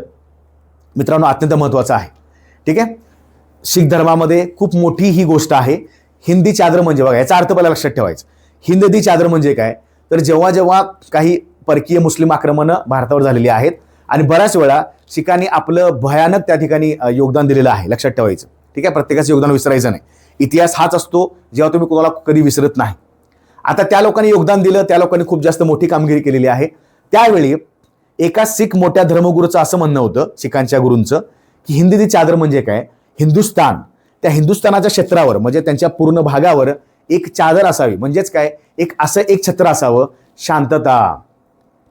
मित्रांनो, अत्यंत महत्वाचा आहे. ठीक आहे. शीख धर्मामध्ये खूप मोठी ही गोष्ट आहे. हिंदी चादर म्हणजे बघा, याचा अर्थ पहिला लक्षात ठेवायचा. हिंद दी चादर म्हणजे काय? तर जेव्हा जेव्हा काही परकीय मुस्लिम आक्रमणं भारतावर झालेली आहेत आणि बऱ्याच वेळा शिखांनी आपलं भयानक त्या ठिकाणी योगदान दिलेलं आहे. लक्षात ठेवायचं. ठीक आहे. प्रत्येकाचं योगदान विसरायचं नाही. इतिहास हाच असतो जेव्हा तुम्ही कोणाला कधी विसरत नाही. आता त्या लोकांनी योगदान दिलं, त्या लोकांनी खूप जास्त मोठी कामगिरी केलेली आहे. त्यावेळी एका शीख मोठ्या धर्मगुरूचं असं म्हणणं होतं, शिखांच्या गुरूंचं, की हिंद दी चादर म्हणजे काय? हिंदुस्थान, त्या हिंदुस्थानाच्या क्षेत्रावर म्हणजे त्यांच्या पूर्ण भागावर एक चादर असावी. म्हणजेच काय? एक छत्र असावं, शांतता.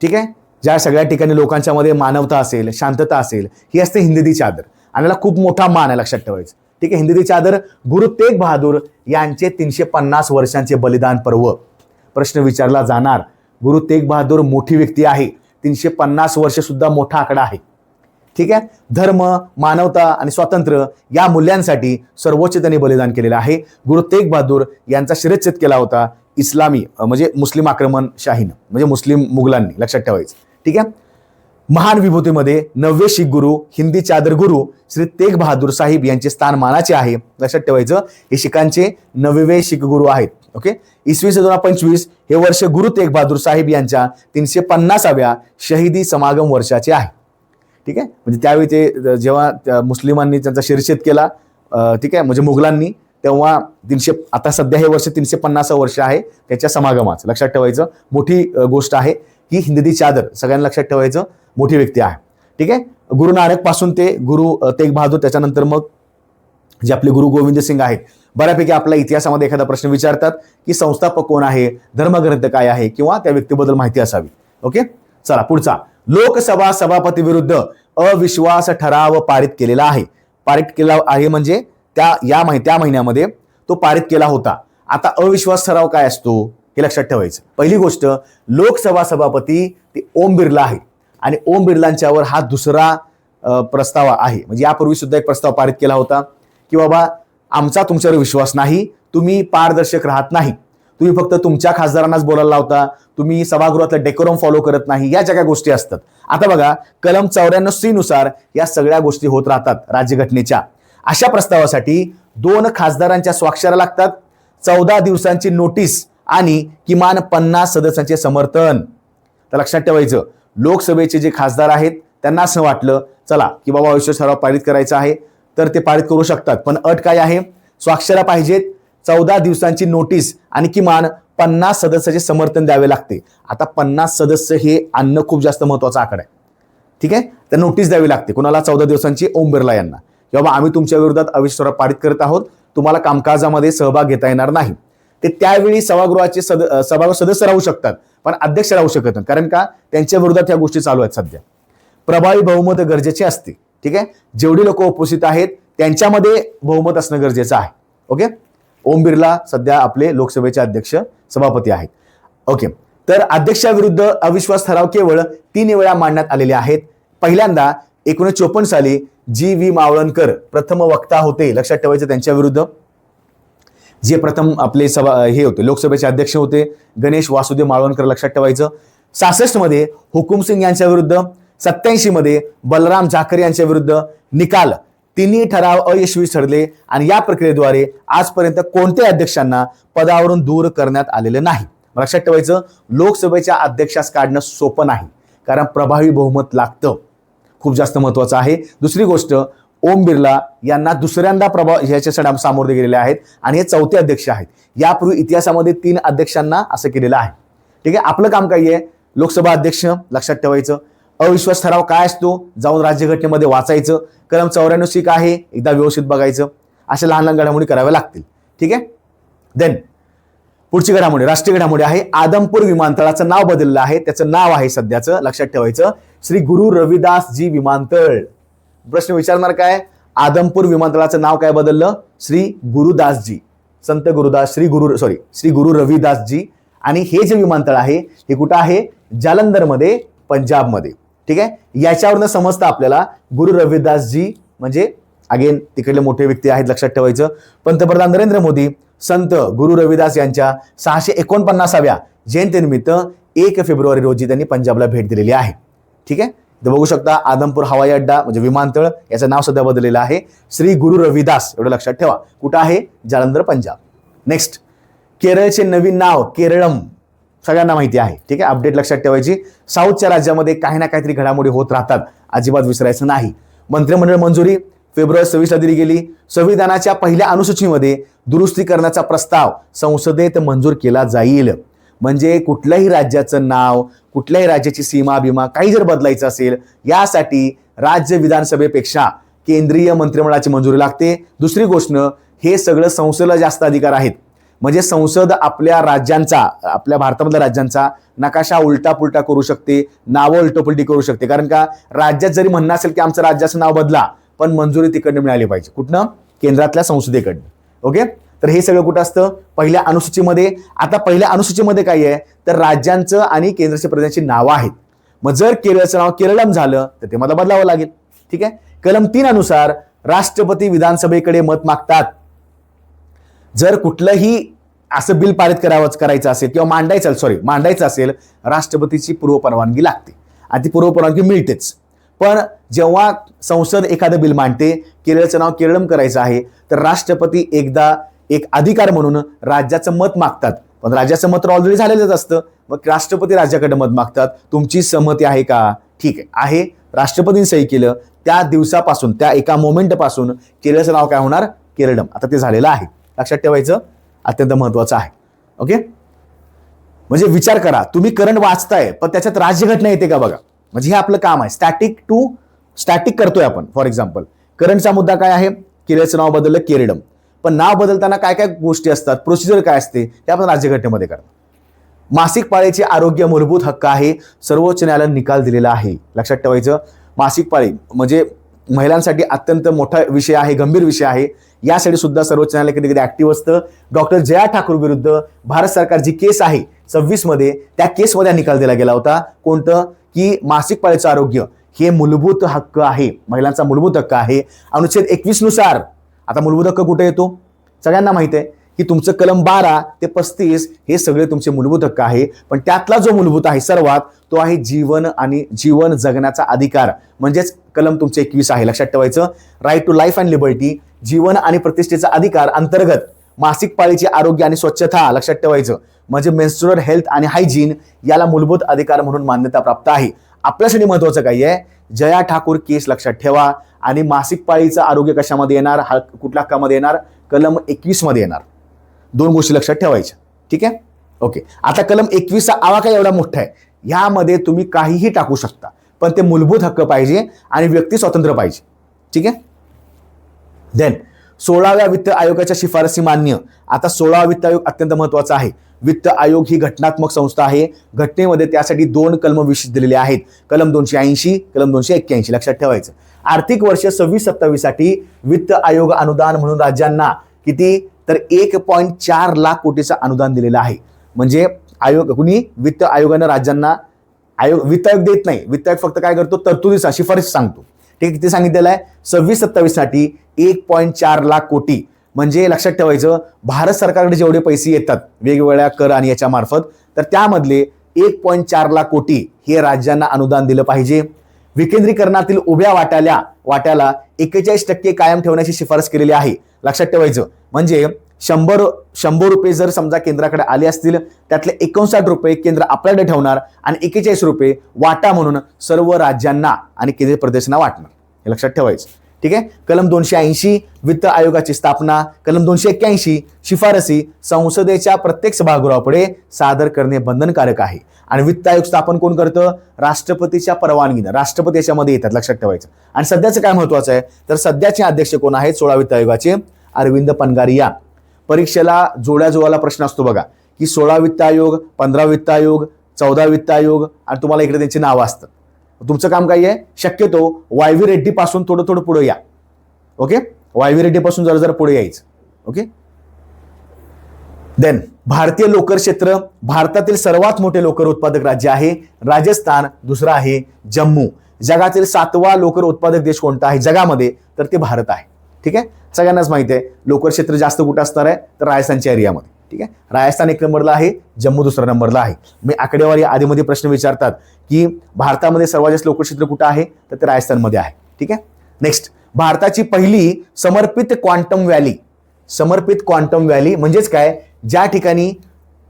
ठीक आहे. ज्या सगळ्या ठिकाणी लोकांच्या मध्ये मानवता असेल, शांतता असेल, ही असते हिंद दी चादर. आणि याला खूप मोठा मान आहे, लक्षात ठेवायचं. ठीक आहे. हिंद दी चादर, गुरु तेग बहादूर यांचे 350 वर्षांचे बलिदान पर्व. प्रश्न विचारला जाणार, गुरु तेग बहादूर मोठी व्यक्ती आहे, 350 वर्ष सुद्धा मोठा आकडा आहे. ठीक आहे. धर्म, मानवता आणि स्वातंत्र्य या मूल्यांसाठी सर्वोच्च त्यांनी बलिदान केलेलं आहे. गुरु तेग बहादूर यांचा शिरच्छेद केला होता इस्लामी म्हणजे मुस्लिम आक्रमणशाहीनं, म्हणजे मुस्लिम मुघलांनी, लक्षात ठेवायचं. ठीक आहे. महान विभूतीमध्ये 9वे शीख गुरु, हिंदी चादर गुरु श्री तेग बहादूर साहिब यांचे स्थान मानाचे आहे. लक्षात ठेवायचं, हे शिखांचे 9वे शीख गुरु आहेत. ओके. इसवी सन 2025 हे वर्ष गुरु तेग बहादूर साहिब यांच्या 350व्या शहीदी समागम वर्षाचे आहे. ठीक आहे. म्हणजे त्यावेळी ते जेव्हा मुस्लिमांनी त्यांचा शिरच्छेद केला, ठीक आहे, म्हणजे मुघलांनी, तेव्हा आता सध्या हे वर्ष 350 वर्ष आहे त्याच्या समागमाचं. लक्षात ठेवायचं, मोठी गोष्ट आहे की हिंदी चादर, सगळ्यांना लक्षात ठेवायचं, मोठी व्यक्ती आहे. ठीक आहे. गुरु नानक पासून ते गुरु तेग बहादूर, त्याच्यानंतर मग जे आपले गुरु गोविंद सिंग आहेत. बऱ्यापैकी आपल्या इतिहासामध्ये एखादा प्रश्न विचारतात की संस्थापक कोण आहे, धर्मग्रंथ काय आहे, किंवा त्या व्यक्तीबद्दल माहिती असावी. ओके. चला पुढचा, लोकसभा सभापती विरुद्ध अविश्वास ठराव पारित केलेला आहे. पारित केला आहे म्हणजे त्या महिन्यामध्ये तो पारित केला होता. आता अविश्वास ठराव काय असतो हे लक्षात ठेवायचं. पहिली गोष्ट, लोकसभा सभापती ते ओम बिर्ला आहे आणि ओम बिर्लांच्यावर हा दुसरा प्रस्ताव आहे. म्हणजे यापूर्वी सुद्धा एक प्रस्ताव पारित केला होता की बाबा आमचा तुमच्यावर विश्वास नाही, तुम्ही पारदर्शक राहत नाही, तुम्ही फक्त तुमच्या खासदारांनाच बोलायला लावता, तुम्ही सभागृहातलं डेकोरम फॉलो करत नाही, या ज्या काही गोष्टी असतात. आता बघा, कलम 94C नुसार या सगळ्या गोष्टी होत राहतात राज्यघटनेच्या. अशा प्रस्तावासाठी 2 खासदारांच्या स्वाक्षऱ्या लागतात, 14 दिवसांची नोटीस आणि किमान 50 सदस्यांचे समर्थन. तर लक्षात ठेवायचं, लोकसभेचे जे खासदार आहेत त्यांना असं वाटलं चला की बाबा अविश्वास ठराव पारित करायचा आहे, तर ते पारित करू शकतात. पण अट काय आहे, स्वाक्षऱ्या पाहिजेत, 14 दिवसांची नोटीस आणि किमान 50 सदस्याचे समर्थन द्यावे लागते. आता 50 सदस्य हे आणणं खूप जास्त महत्वाचा आकडा आहे. ठीक आहे. तर नोटीस द्यावी लागते कोणाला, 14 दिवसांची ओम बिर्ला यांना, की बाबा आम्ही तुमच्या विरोधात अविश्वास ठराव पारित करत आहोत, तुम्हाला कामकाजामध्ये सहभाग घेता येणार नाही. ते त्यावेळी सभागृहाचे सभागृह सदस्य राहू शकतात पण अध्यक्ष राहू शकत नाही. कारण का, त्यांच्या विरोधात या गोष्टी चालू आहेत सध्या. प्रभावी बहुमत गरजेचे असते. ठीक आहे. जेवढी लोक उपस्थित आहेत त्यांच्यामध्ये बहुमत असणं गरजेचं आहे. ओके. ओम बिर्ला सध्या आपले लोकसभेचे अध्यक्ष सभापती आहेत. ओके. तर अध्यक्षाविरुद्ध अविश्वास ठराव केवळ 3 वेळा मांडण्यात आलेले आहेत. पहिल्यांदा 1954 साली जी.व्ही. मावळणकर प्रथम वक्ता होते. लक्षात ठेवायचं, त्यांच्या विरुद्ध जे प्रथम आपले हे होते लोकसभेचे अध्यक्ष होते गणेश वासुदेव मावळणकर. लक्षात ठेवायचं. 66 मध्ये हुकुमसिंग यांच्या विरुद्ध, 87 मध्ये बलराम झाकर यांच्या विरुद्ध निकाल. तिन्ही ठराव अयशस्वी ठरले आणि या प्रक्रियेद्वारे आजपर्यंत कोणत्याही अध्यक्षांना पदावरून दूर करण्यात आलेले नाही. लक्षात ठेवायचं, लोकसभेच्या अध्यक्षास काढणं सोपं नाही, कारण प्रभावी बहुमत लागतं. खूप जास्त महत्वाचं आहे. दुसरी गोष्ट, ओम बिर्ला यांना दुसऱ्यांदा ह्याच्या सामोरे गेलेले आहेत आणि हे 4थे अध्यक्ष आहेत. यापूर्वी इतिहासामध्ये 3 अध्यक्षांना असं केलेलं आहे. ठीक आहे. आपलं काम काय आहे, लोकसभा अध्यक्ष. लक्षात ठेवायचं, अविश्वास ठराव काय असतो जाऊन राज्यघटनेमध्ये वाचायचं, कलम 94C काय आहे एकदा व्यवस्थित बघायचं. अशा लहान लहान घडामोडी कराव्या लागतील. ठीक आहे. देन पुढची घडामोडी, राष्ट्रीय घडामोडी आहे. आदमपूर विमानतळाचं नाव बदललं आहे. त्याचं नाव आहे सध्याचं, लक्षात ठेवायचं, श्री गुरु रविदासजी विमानतळ. प्रश्न विचारणार काय, आदमपूर विमानतळाचं नाव काय बदललं, श्री गुरुदासजी, संत गुरुदास, श्री गुरु रविदासजी. आणि हे जे विमानतळ आहे हे कुठं आहे, जालंधरमध्ये, पंजाबमध्ये. ठीक आहे. याच्यावरनं समजतं आपल्याला गुरु रविदासजी म्हणजे अगेन तिकडले मोठे व्यक्ती आहेत. लक्षात ठेवायचं, पंतप्रधान नरेंद्र मोदी संत गुरु रविदास यांच्या 649व्या जयंतीनिमित्त 1 फेब्रुवारी रोजी त्यांनी पंजाबला भेट दिलेली आहे. ठीक आहे. तर बघू शकता, आदमपूर हवाई अड्डा म्हणजे विमानतळ, याचं नाव सध्या बदललेलं आहे श्री गुरु रविदास. एवढं लक्षात ठेवा. कुठं आहे, जालंधर, पंजाब. नेक्स्ट, केरळचे नवीन नाव केरळम, सगळ्यांना माहिती आहे. ठीक आहे. अपडेट लक्षात ठेवायची. साऊथच्या राज्यामध्ये काही ना काहीतरी घडामोडी होत राहतात, अजिबात विसरायचं नाही. मंत्रिमंडळ मंजुरी फेब्रुवारी 26 दिली गेली. संविधानाच्या पहिल्या अनुसूचीमध्ये दुरुस्ती करण्याचा प्रस्ताव संसदेत मंजूर केला जाईल. म्हणजे कुठल्याही राज्याचं नाव, कुठल्याही राज्याची सीमा बिमा काही जर बदलायचं असेल, यासाठी राज्य विधानसभेपेक्षा केंद्रीय मंत्रिमंडळाची मंजुरी लागते. दुसरी गोष्ट, हे सगळं संसदेला जास्त अधिकार आहेत. म्हणजे संसद आपल्या राज्यांचा, आपल्या भारतामधल्या राज्यांचा नकाशा उलटा करू शकते, नावं उलटपुलटी करू शकते. कारण का, राज्यात जरी म्हणणं असेल की आमचं राज्याचं नाव बदला, पण मंजुरी तिकडनं मिळाली पाहिजे. कुठनं, केंद्रातल्या संसदेकडनं. ओके. तर हे सगळं कुठं असतं, पहिल्या अनुसूचीमध्ये. आता पहिल्या अनुसूचीमध्ये काय आहे, तर राज्यांचं आणि केंद्रशासित प्रदेशांची नावं आहेत. मग जर केरळचं नाव केरळम झालं तर ते मला बदलावं लागेल. ठीक आहे. कलम 3 अनुसार राष्ट्रपती विधानसभेकडे मत मागतात. जर कुठलंही असं बिल पारित करायचं असेल किंवा मांडायचं असेल, राष्ट्रपतीची पूर्वपरवानगी लागते आणि ती पूर्वपरवानगी मिळतेच. पण जेव्हा संसद एखादं बिल मांडते, केरळचं नाव केरळम करायचं आहे, तर राष्ट्रपती एकदा एक अधिकार म्हणून राज्याचं मत मागतात. पण राज्याचं मत ऑलरेडी झालेलंच असतं. मग राष्ट्रपती राज्याकडे मत मागतात, तुमची सहमती आहे का? ठीक आहे. राष्ट्रपतींनी सही केलं त्या दिवसापासून, त्या एका मोमेंटपासून केरळचं नाव काय होणार? केरळम. आता ते झालेलं आहे. लक्षात ठेवायचं, अत्यंत महत्वाचं आहे. ओके. म्हणजे विचार करा, तुम्ही करंट वाचताय पण त्याच्यात राज्यघटना येते का बघा. म्हणजे हे आपलं काम आहे. स्टॅटिक करतोय आपण. फॉर एक्झाम्पल, करंटचा मुद्दा काय आहे? केरळचं नाव बदललं केरळम. पण नाव बदलताना काय काय गोष्टी असतात, प्रोसिजर काय असते, ते आपण राज्यघटनेमध्ये करतो. मासिक पाळीचे आरोग्य मूलभूत हक्क आहे, सर्वोच्च न्यायालयाने निकाल दिलेला आहे. लक्षात ठेवायचं, मासिक पाळी म्हणजे महिलांसाठी अत्यंत मोठा विषय आहे, गंभीर विषय आहे. यासाठी सुद्धा सर्वोच्च न्यायालय कधी कधी ऍक्टिव्ह असतं. डॉक्टर जया ठाकूर विरुद्ध भारत सरकार जी केस आहे 26 मध्ये, त्या केसमध्ये निकाल दिला गेला होता. कोणतं? की मासिक पाळीचं आरोग्य हे मूलभूत हक्क आहे, महिलांचा मूलभूत हक्क आहे. अनुच्छेद 21 नुसार आता मूलभूत हक्क कुठे येतो? सगळ्यांना माहिती आहे की तुमचं कलम 12 ते 35 हे सगळे तुमचे मूलभूत हक्क आहे. पण त्यातला जो मूलभूत आहे सर्वात, तो आहे जीवन आणि जीवन जगण्याचा अधिकार. म्हणजेच कलम तुमचे 21 आहे. लक्षात ठेवायचं, right to life and liberty, जीवन आणि प्रतिष्ठेचा अधिकार अंतर्गत मासिक पाळीचे आरोग्य आणि स्वच्छता, लक्षात ठेवायचं, म्हणजे मेन्स्ट्रुअल हेल्थ आणि हायजीन, याला मूलभूत अधिकार म्हणून मान्यता प्राप्त आहे. आपल्यासाठी महत्वाचं काय आहे? जया ठाकूर केस लक्षात ठेवा. आणि मासिक पाळीचं आरोग्य कशामध्ये येणार? कुठल्या हक्कामध्ये येणार? कलम 21 मध्ये येणार. दोन गोष्टी लक्षात ठेवायच्या. ठीक आहे. ओके. आता कलम 21चा आवाका एवढा मोठा आहे, ह्यामध्ये तुम्ही काहीही टाकू शकता, पण ते मूलभूत हक्क पाहिजे आणि व्यक्ती स्वातंत्र्य पाहिजे. ठीक आहे. देन 16व्या वित्त आयोगाच्या शिफारसी मान्य. आता 16वा वित्त आयोग अत्यंत महत्वाचा आहे. वित्त आयोग ही घटनात्मक संस्था आहे. घटनेमध्ये त्यासाठी 2 कलम विशेष दिलेले आहेत, कलम 280, कलम 281. लक्षात ठेवायचं. आर्थिक वर्ष 26-27 साठी वित्त आयोग अनुदान म्हणून राज्यांना किती? तर 1.4 लाख कोटीचं अनुदान दिलेलं आहे. म्हणजे वित्त आयोगानं राज्यांना, वित्त आयोग देत नाही, वित्त आयोग फक्त काय करतो? तरतुदीचा शिफारस सांगतो. ठीक आहे. किती सांगितलेलं आहे? 26-27 साठी 1.4 लाख कोटी. म्हणजे लक्षात ठेवायचं, भारत सरकारकडे जेवढे पैसे येतात वेगवेगळ्या कर आणि याच्या मार्फत, तर त्यामधले 1.4 लाख कोटी हे राज्यांना अनुदान दिलं पाहिजे. विकेंद्रीकरणातील उभ्या वाट्याला 41% कायम ठेवण्याची शिफारस केलेली आहे. लक्षात ठेवायचं, म्हणजे 100 रुपये जर समजा केंद्राकडे आले असतील, त्यातले 59 रुपये केंद्र आपल्याकडे ठेवणार आणि 41 रुपये वाटा म्हणून सर्व राज्यांना आणि केंद्र प्रदेशांना वाटणार. हे लक्षात ठेवायचं. ठीक आहे. कलम 280 वित्त आयोगाची स्थापना. कलम 281 शिफारसी संसदेच्या प्रत्येक सभागृहापुढे सादर करणे बंधनकारक आहे. आणि वित्त आयोग स्थापन कोण करतं? राष्ट्रपतीच्या परवानगीनं. राष्ट्रपती याच्यामध्ये येतात. लक्षात ठेवायचं. आणि सध्याचं काय महत्वाचं आहे, तर सध्याचे अध्यक्ष कोण आहेत 16 वित्त आयोगाचे? अरविंद पनगारिया. परीक्षेला जोड्याजोडाला प्रश्न असतो बघा, की 16 वित्त आयोग, 15 वित्त आयोग, 14 वित्त आयोग, आणि तुम्हाला इकडे त्यांची नावं असतात. तुमचं काम काय आहे? शक्यतो वायवी रेड्डी पासून थोडं पुढे या. ओके. वायवी रेड्डी पासून जरा पुढे यायचं. ओके. देन भारतीय लोकर क्षेत्र. भारतातील सर्वात मोठे लोकर उत्पादक राज्य आहे राजस्थान. दुसरं आहे जम्मू. जगातील 7वा लोकर उत्पादक देश कोणता आहे जगामध्ये? तर ते भारत आहे. ठीक आहे. सगळ्यांनाच माहिती आहे लोकर क्षेत्र जास्त कुठं असणार आहे? तर राजस्थानच्या एरियामध्ये. ठीक आहे. राजस्थान 1 नंबरला आहे, जम्मू 2ऱ्या नंबरला आहे. मी आकडेवारी आधीमध्ये प्रश्न विचारतात की भारतामध्ये सर्वात जास्त लोकर क्षेत्र कुठं आहे? तर ते राजस्थानमध्ये आहे. ठीक आहे. नेक्स्ट, भारताची पहिली समर्पित क्वांटम व्हॅली म्हणजेच काय? ज्या ठिकाणी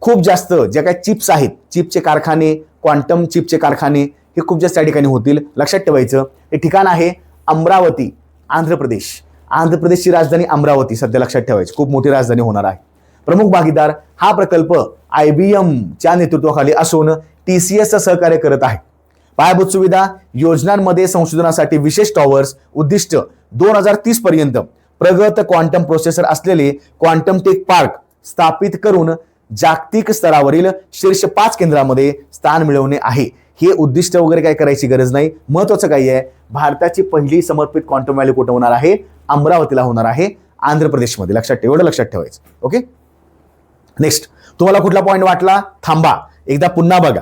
खूप जास्त ज्या काय चिप्स आहेत, चिपचे कारखाने, क्वांटम चिपचे कारखाने हे खूप जास्त त्या ठिकाणी होतील. लक्षात ठेवायचं, हे ठिकाण आहे अमरावती, आंध्र प्रदेश. आंध्र प्रदेशची राजधानी अमरावती सध्या लक्षात ठेवायची, खूप मोठी राजधानी होणार आहे. प्रमुख भागीदार हा प्रकल्प IBM च्या नेतृत्वाखाली असून TCS सहकार्य करत आहे. पायाभूत सुविधा योजनांमध्ये संशोधनासाठी विशेष टॉवर्स. उद्दिष्ट 2030 पर्यंत प्रगत क्वांटम प्रोसेसर असलेले क्वांटम टेक पार्क स्थापित करून जागतिक स्तरावरील शीर्ष 5 केंद्रामध्ये स्थान मिळवणे आहे. हे उद्दिष्ट वगैरे काय करायची गरज नाही. महत्वाचं काय आहे, भारताची पहिली समर्पित क्वांटम व्हॅली कुठे होणार आहे? अमरावतीला होणार आहे, आंध्र प्रदेशमध्ये. लक्षात ठेव, एवढं लक्षात ठेवायचं. ओके. नेक्स्ट, तुम्हाला कुठला पॉईंट वाटला थांबा, एकदा पुन्हा बघा.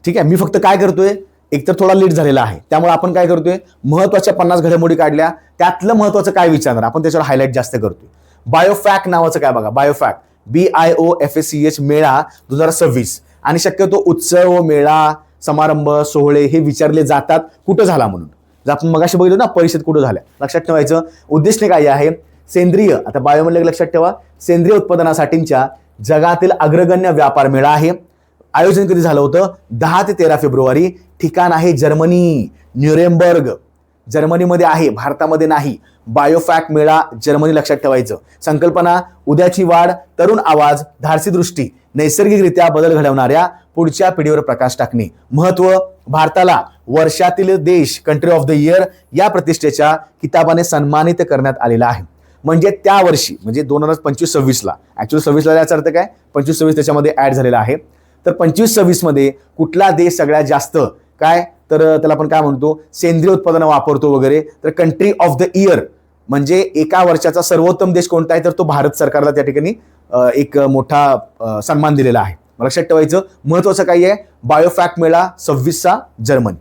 ठीक आहे. मी फक्त काय करतोय, एकतर थोडा लेट झालेला आहे, त्यामुळे आपण काय करतोय, महत्वाच्या 50 घडामोडी काढल्या, त्यातलं महत्वाचं काय विचारणार आपण त्याच्यावर हायलाईट जास्त करतोय. बायोफॅक नावाचं काय बघा, बायोफॅक BIOFACH मेळा 2026, आणि शक्यतो उत्सव, मेळा, समारंभ, सोहळे हे विचारले जातात कुठं झाला म्हणून. जर आपण मगाशी बघितलं ना परिषद कुठं झाल्या, लक्षात ठेवायचं. उद्दिष्ट काय आहे, सेंद्रिय, आता बायो म्हणलं लक्षात ठेवा, सेंद्रिय उत्पादनासाठीच्या जगातील अग्रगण्य व्यापार मेळा आहे. आयोजन कधी झालं होतं, 10 ते 13 फेब्रुवारी. ठिकाण आहे जर्मनी, न्यूरेमबर्ग, जर्मनीमध्ये आहे, भारतामध्ये नाही. बायोफॅक मेळा जर्मनी, लक्षात ठेवायचं. संकल्पना, उद्याची वाढ, तरुण आवाज, धाडसी दृष्टी, नैसर्गिकरित्या बदल घडवणाऱ्या पुढच्या पिढीवर प्रकाश टाकणे. महत्व, भारताला वर्षातील देश, कंट्री ऑफ द इयर या प्रतिष्ठेच्या किताबाने सन्मानित करण्यात आलेला आहे. म्हणजे त्या वर्षी, म्हणजे 2025-26ला, ऍक्च्युअली 26ला याचा अर्थ काय, 25-26 त्याच्यामध्ये ऍड झालेला आहे. तर 25-26 मध्ये कुठला देश सगळ्यात जास्त काय, तर त्याला आपण काय म्हणतो, सेंद्रिय उत्पादनं वापरतो वगैरे. तर कंट्री ऑफ द इयर म्हणजे एका वर्षाचा सर्वोत्तम देश कोणता आहे, तर तो भारत सरकारला त्या ठिकाणी एक मोठा सन्मान दिलेला आहे. लक्षात ठेवायचं. महत्वाचं काय आहे, बायोफॅक मेळा 26चा जर्मनी.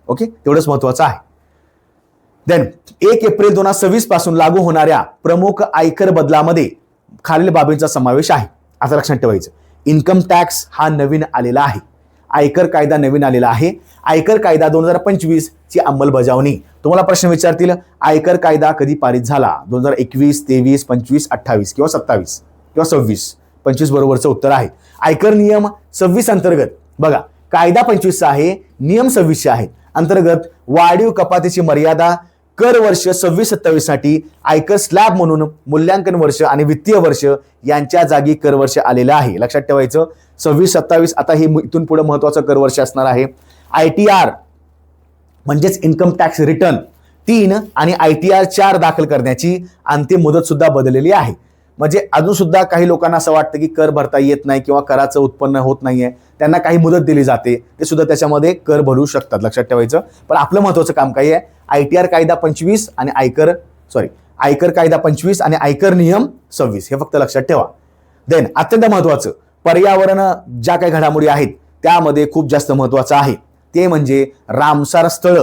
ओके, तेवढंच महत्वाचं आहे. देन 1 एप्रिल 2026 पासून लागू होणाऱ्या प्रमुख आयकर बदलामध्ये खालील बाबींचा समावेश आहे. आता लक्षात ठेवायचं, इन्कम टॅक्स हा नवीन आलेला आहे, आयकर कायदा नवीन आलेला आहे. आयकर कायदा 2025 ची अंमलबजावणी. तुम्हाला प्रश्न विचारतील, आयकर कायदा कधी पारित झाला, 2021, 23, 25, 28 किंवा 27 किंवा 26. 25 बरोबरचं उत्तर आहे. आयकर नियम 26 अंतर्गत बघा, कायदा 25चा आहे, नियम 26चे आहेत. अंतर्गत वाढीव कपातीची मर्यादा कर वर्ष 26-27 साठी आयकर स्लॅब म्हणून मूल्यांकन वर्ष आणि वित्तीय वर्ष यांच्या जागी कर वर्ष आलेलं आहे. लक्षात ठेवायचं. 26-27 आता हे इथून पुढे महत्वाचं कर वर्ष असणार आहे. ITR म्हणजेच इन्कम टॅक्स रिटर्न 3 आणि ITR 4 दाखल करण्याची अंतिम मुदत सुद्धा बदललेली आहे. म्हणजे अजून सुद्धा काही लोकांना असं वाटतं की कर भरता येत नाही किंवा कराचं उत्पन्न होत नाहीये, त्यांना काही मुदत दिली जाते, ते सुद्धा त्याच्यामध्ये कर भरू शकतात. लक्षात ठेवायचं. पण आपलं महत्वाचं काम काय आहे, ITR कायदा 25 आणि आयकर कायदा 25 आणि आयकर नियम 26 हे फक्त लक्षात ठेवा. देन अत्यंत महत्वाचं, पर्यावरण ज्या काही घडामोडी आहेत त्यामध्ये खूप जास्त महत्वाचं आहे ते म्हणजे रामसार स्थळ.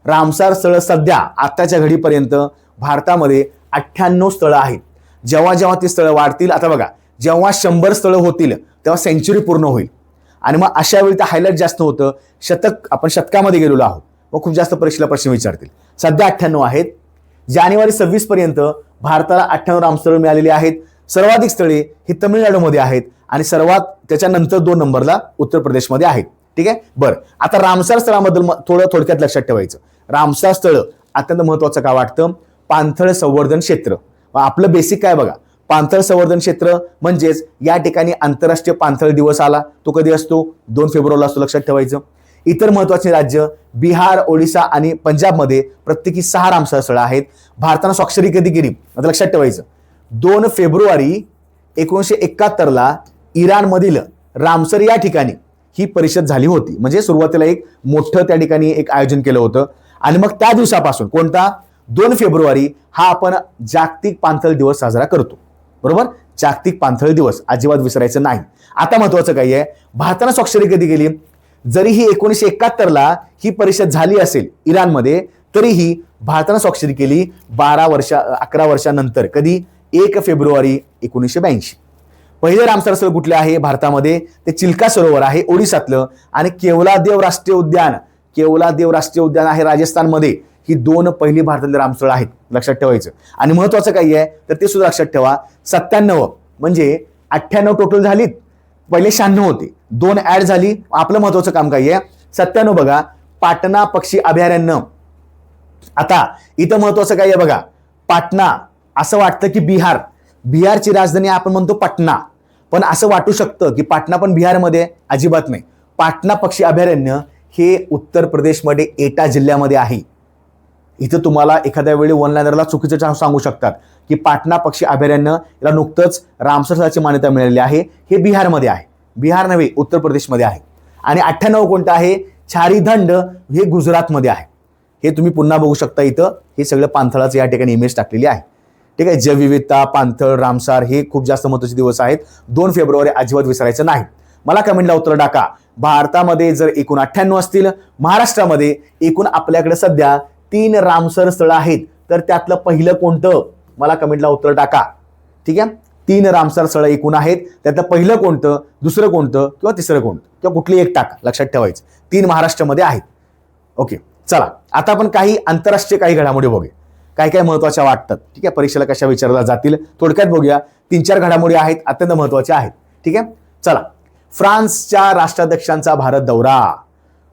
रामसार स्थळ सध्या आताच्या घडीपर्यंत भारतामध्ये 98 स्थळं आहेत. जेव्हा जेव्हा ती स्थळं वाढतील, आता बघा, जेव्हा 100 स्थळं होतील तेव्हा सेंचुरी पूर्ण होईल, आणि मग अशा वेळी ते हायलाइट जास्त होतं. आपण शतकामध्ये गेलेलो आहोत, मग खूप जास्त परीक्षेला प्रश्न विचारतील. सध्या 98 आहेत. जानेवारी 26 पर्यंत भारताला 98 रामस्थळ मिळालेली आहेत. सर्वाधिक स्थळे ही तमिळनाडूमध्ये आहेत आणि त्याच्यानंतर 2 नंबरला उत्तर प्रदेशमध्ये आहेत. ठीक आहे. बरं, आता रामसार स्थळाबद्दल थोडक्यात लक्षात ठेवायचं. रामसार स्थळ अत्यंत महत्वाचं का वाटतं, पाणथळ संवर्धन क्षेत्र. आपलं बेसिक काय बघा, पाणथळ संवर्धन क्षेत्र म्हणजेच या ठिकाणी आंतरराष्ट्रीय पाणथळ दिवस आला, तो कधी असतो, 2 फेब्रुवारीला असतो. लक्षात ठेवायचं. इतर महत्वाचे राज्य बिहार, ओडिशा आणि पंजाबमध्ये प्रत्येकी 6 रामसार स्थळं आहेत. भारतानं स्वाक्षरी कधी केली, आता लक्षात ठेवायचं, 2 फेब्रुवारी 1971ला इराणमधील रामसर या ठिकाणी ही परिषद झाली होती. म्हणजे सुरुवातीला एक मोठं त्या ठिकाणी एक आयोजन केलं होतं, आणि मग त्या दिवसापासून कोणता 2 फेब्रुवारी हा आपण जागतिक पाणथळ दिवस साजरा करतो. बरोबर, जागतिक पाणथळ दिवस अजिबात विसरायचं नाही. आता महत्वाचं काय आहे, भारतानं स्वाक्षरी कधी केली, जरी ही 1971ला ही परिषद झाली असेल इराणमध्ये, तरीही भारतानं स्वाक्षरी केली 11 वर्षानंतर. कधी, 1 फेब्रुवारी 1982. पहिले रामसार स्थळ कुठले आहे भारतामध्ये, ते चिल्का सरोवर आहे ओडिशातलं, आणि केवलादेव राष्ट्रीय उद्यान आहे राजस्थानमध्ये. ही 2 पहिली भारतातील रामस्थळ आहेत. लक्षात ठेवायचं. आणि महत्वाचं काही आहे तर ते सुद्धा लक्षात ठेवा, 97 म्हणजे 98 टोटल झालीत, पहिले 96 होते, 2 ऍड झाली. आपलं महत्वाचं काम काय आहे, 97 बघा, पाटणा पक्षी अभयारण्य. आता इथं महत्वाचं काय आहे बघा, पाटणा, असं वाटतं की बिहारची राजधानी आपण म्हणतो पटना, पण असं वाटू शकतं की पाटणा पण बिहारमध्ये, अजिबात नाही. पाटणा पक्षी अभयारण्य हे उत्तर प्रदेशमध्ये एटा जिल्ह्यामध्ये आहे. इथं तुम्हाला एखाद्या वेळी ऑनलाईनरला चुकीचं सांगू शकतात की पाटणा पक्षी अभयारण्य याला नुकतंच रामसर स्थळाची मान्यता मिळालेली आहे, हे बिहारमध्ये आहे. बिहार नव्हे, उत्तर प्रदेशमध्ये आहे. आणि 98 कोणतं आहे, छारीधंड, हे गुजरातमध्ये आहे. हे तुम्ही पुन्हा बघू शकता. इथं हे सगळं पाणथळाचं या ठिकाणी इमेज टाकलेली आहे. ठीक आहे. जैवविविधता, पाणथळ, रामसार हे खूप जास्त महत्त्वाचे दिवस आहेत. 2 फेब्रुवारी अजिबात विसरायचं नाही. मला कमेंटला उत्तर टाका. भारतामध्ये जर एकूण 98 असतील, महाराष्ट्रामध्ये एकूण आपल्याकडे सध्या 3 रामसर स्थळ आहेत, तर त्यातलं पहिलं कोणतं? मला कमेंटला उत्तर टाका. ठीक आहे, 3 रामसर स्थळ एकूण आहेत, त्यातलं पहिलं कोणतं, दुसरं कोणतं किंवा तिसरं कोणतं किंवा कुठली एक टाका. लक्षात ठेवायचं 3 महाराष्ट्रामध्ये आहेत. ओके, चला आता आपण काही आंतरराष्ट्रीय काही घडामोडी बघूया, काय काय महत्वाच्या वाटतात. ठीक आहे, परीक्षेला कशा विचारल्या जातील थोडक्यात बघूया. 3-4 घडामोडी आहेत, अत्यंत महत्वाच्या आहेत. ठीक आहे, चला. फ्रान्सच्या राष्ट्राध्यक्षांचा भारत दौरा.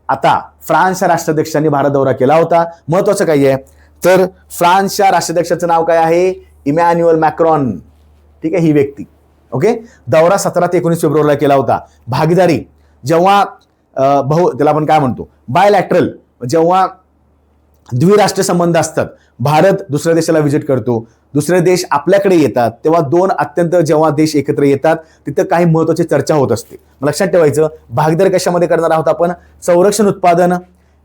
आता फ्रान्सच्या राष्ट्राध्यक्षांनी भारत दौरा केला होता. महत्वाचं काय आहे तर फ्रान्सच्या राष्ट्राध्यक्षाचं नाव काय आहे? Emmanuel Macron. ठीक आहे, ही व्यक्ती. ओके, दौरा 17 ते 19 फेब्रुवारीला केला होता. भागीदारी जेव्हा त्याला आपण काय म्हणतो बायलॅटरल, जेव्हा द्विराष्ट्रीय संबंध असतात, भारत दुसऱ्या देशाला व्हिजिट करतो, दुसरे देश आपल्याकडे येतात, तेव्हा 2 अत्यंत जेव्हा देश एकत्र येतात तिथं काही महत्वाची चर्चा होत असते. लक्षात ठेवायचं, भागीदारी कशामध्ये करणार आहोत आपण? संरक्षण उत्पादन,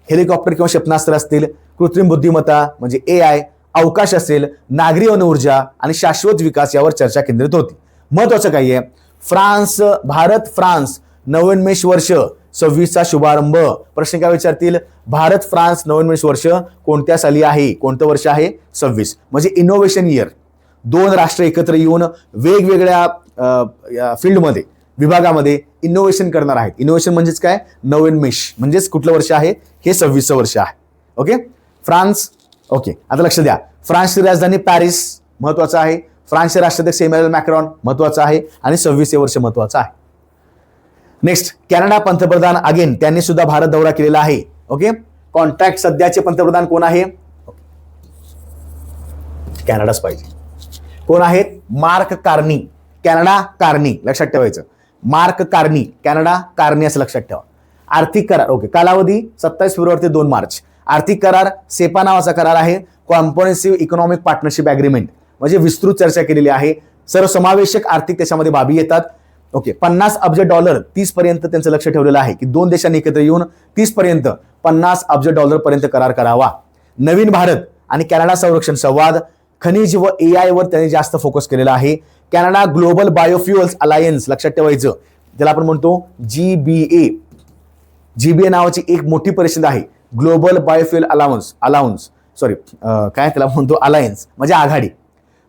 हेलिकॉप्टर किंवा क्षेपणास्त्र असतील, कृत्रिम बुद्धिमत्ता म्हणजे AI, अवकाश असेल, नागरी अणुऊर्जा आणि शाश्वत विकास यावर चर्चा केंद्रित होती. महत्वाचं काय आहे? भारत फ्रान्स नवोन्मेष वर्ष 26चा शुभारंभ. प्रश्न काय विचारतील? भारत फ्रान्स नवोन्मेष वर्ष कोणत्या साली आहे? कोणतं वर्ष आहे? 26. म्हणजे इनोव्हेशन इयर. 2 राष्ट्र एकत्र येऊन वेगवेगळ्या फील्डमध्ये, विभागामध्ये इनोव्हेशन करणार आहेत. इनोव्हेशन म्हणजेच काय? नवोन्मेष म्हणजेच कुठलं वर्ष आहे? हे 26चं वर्ष आहे. Okay, France. ओके, आता लक्ष द्या. फ्रान्सची राजधानी पॅरिस महत्वाचं आहे. फ्रान्सचे राष्ट्राध्यक्ष इमॅन्युअल मॅक्रॉन महत्वाचं आहे आणि 26 वर्ष महत्वाचं आहे. नेक्स्ट, कॅनडा पंतप्रधान अगेन त्यांनी सुद्धा भारत दौरा केलेला आहे. ओके, कॉन्ट्रॅक्ट सध्याचे पंतप्रधान कोण आहे? कॅनडाच पाहिजे. कोण आहेत? Mark Carney. कॅनडा कार्नी लक्षात ठेवायचं. मार्क कार्नी, कॅनडा कार्नी असं लक्षात ठेवा. आर्थिक करार. ओके, कालावधी 27 फेब्रुवारी ते 2 मार्च. आर्थिक करार सेपा नावाचा करार आहे. कॉम्प्रिहेन्सिव्ह इकॉनॉमिक पार्टनरशिप अग्रीमेंट म्हणजे विस्तृत चर्चा केलेली आहे. सर्वसमावेशक आर्थिक त्याच्यामध्ये बाबी येतात. ओके, $50 अब्ज 30 पर्यंत त्यांचं लक्ष ठेवलेलं आहे की 2 देशांनी एकत्र येऊन 30 पर्यंत $50 अब्ज पर्यंत करार करावा. नवीन भारत आणि कॅनडा संरक्षण संवाद, खनिज व AI वर त्यांनी जास्त फोकस केलेला आहे. कॅनडा ग्लोबल बायोफ्युअल्स अलायन्स लक्षात ठेवायचं, ज्याला आपण म्हणतो GBA नावाची एक मोठी परिषद आहे. ग्लोबल बायोफ्युअल त्याला म्हणतो अलायन्स म्हणजे आघाडी.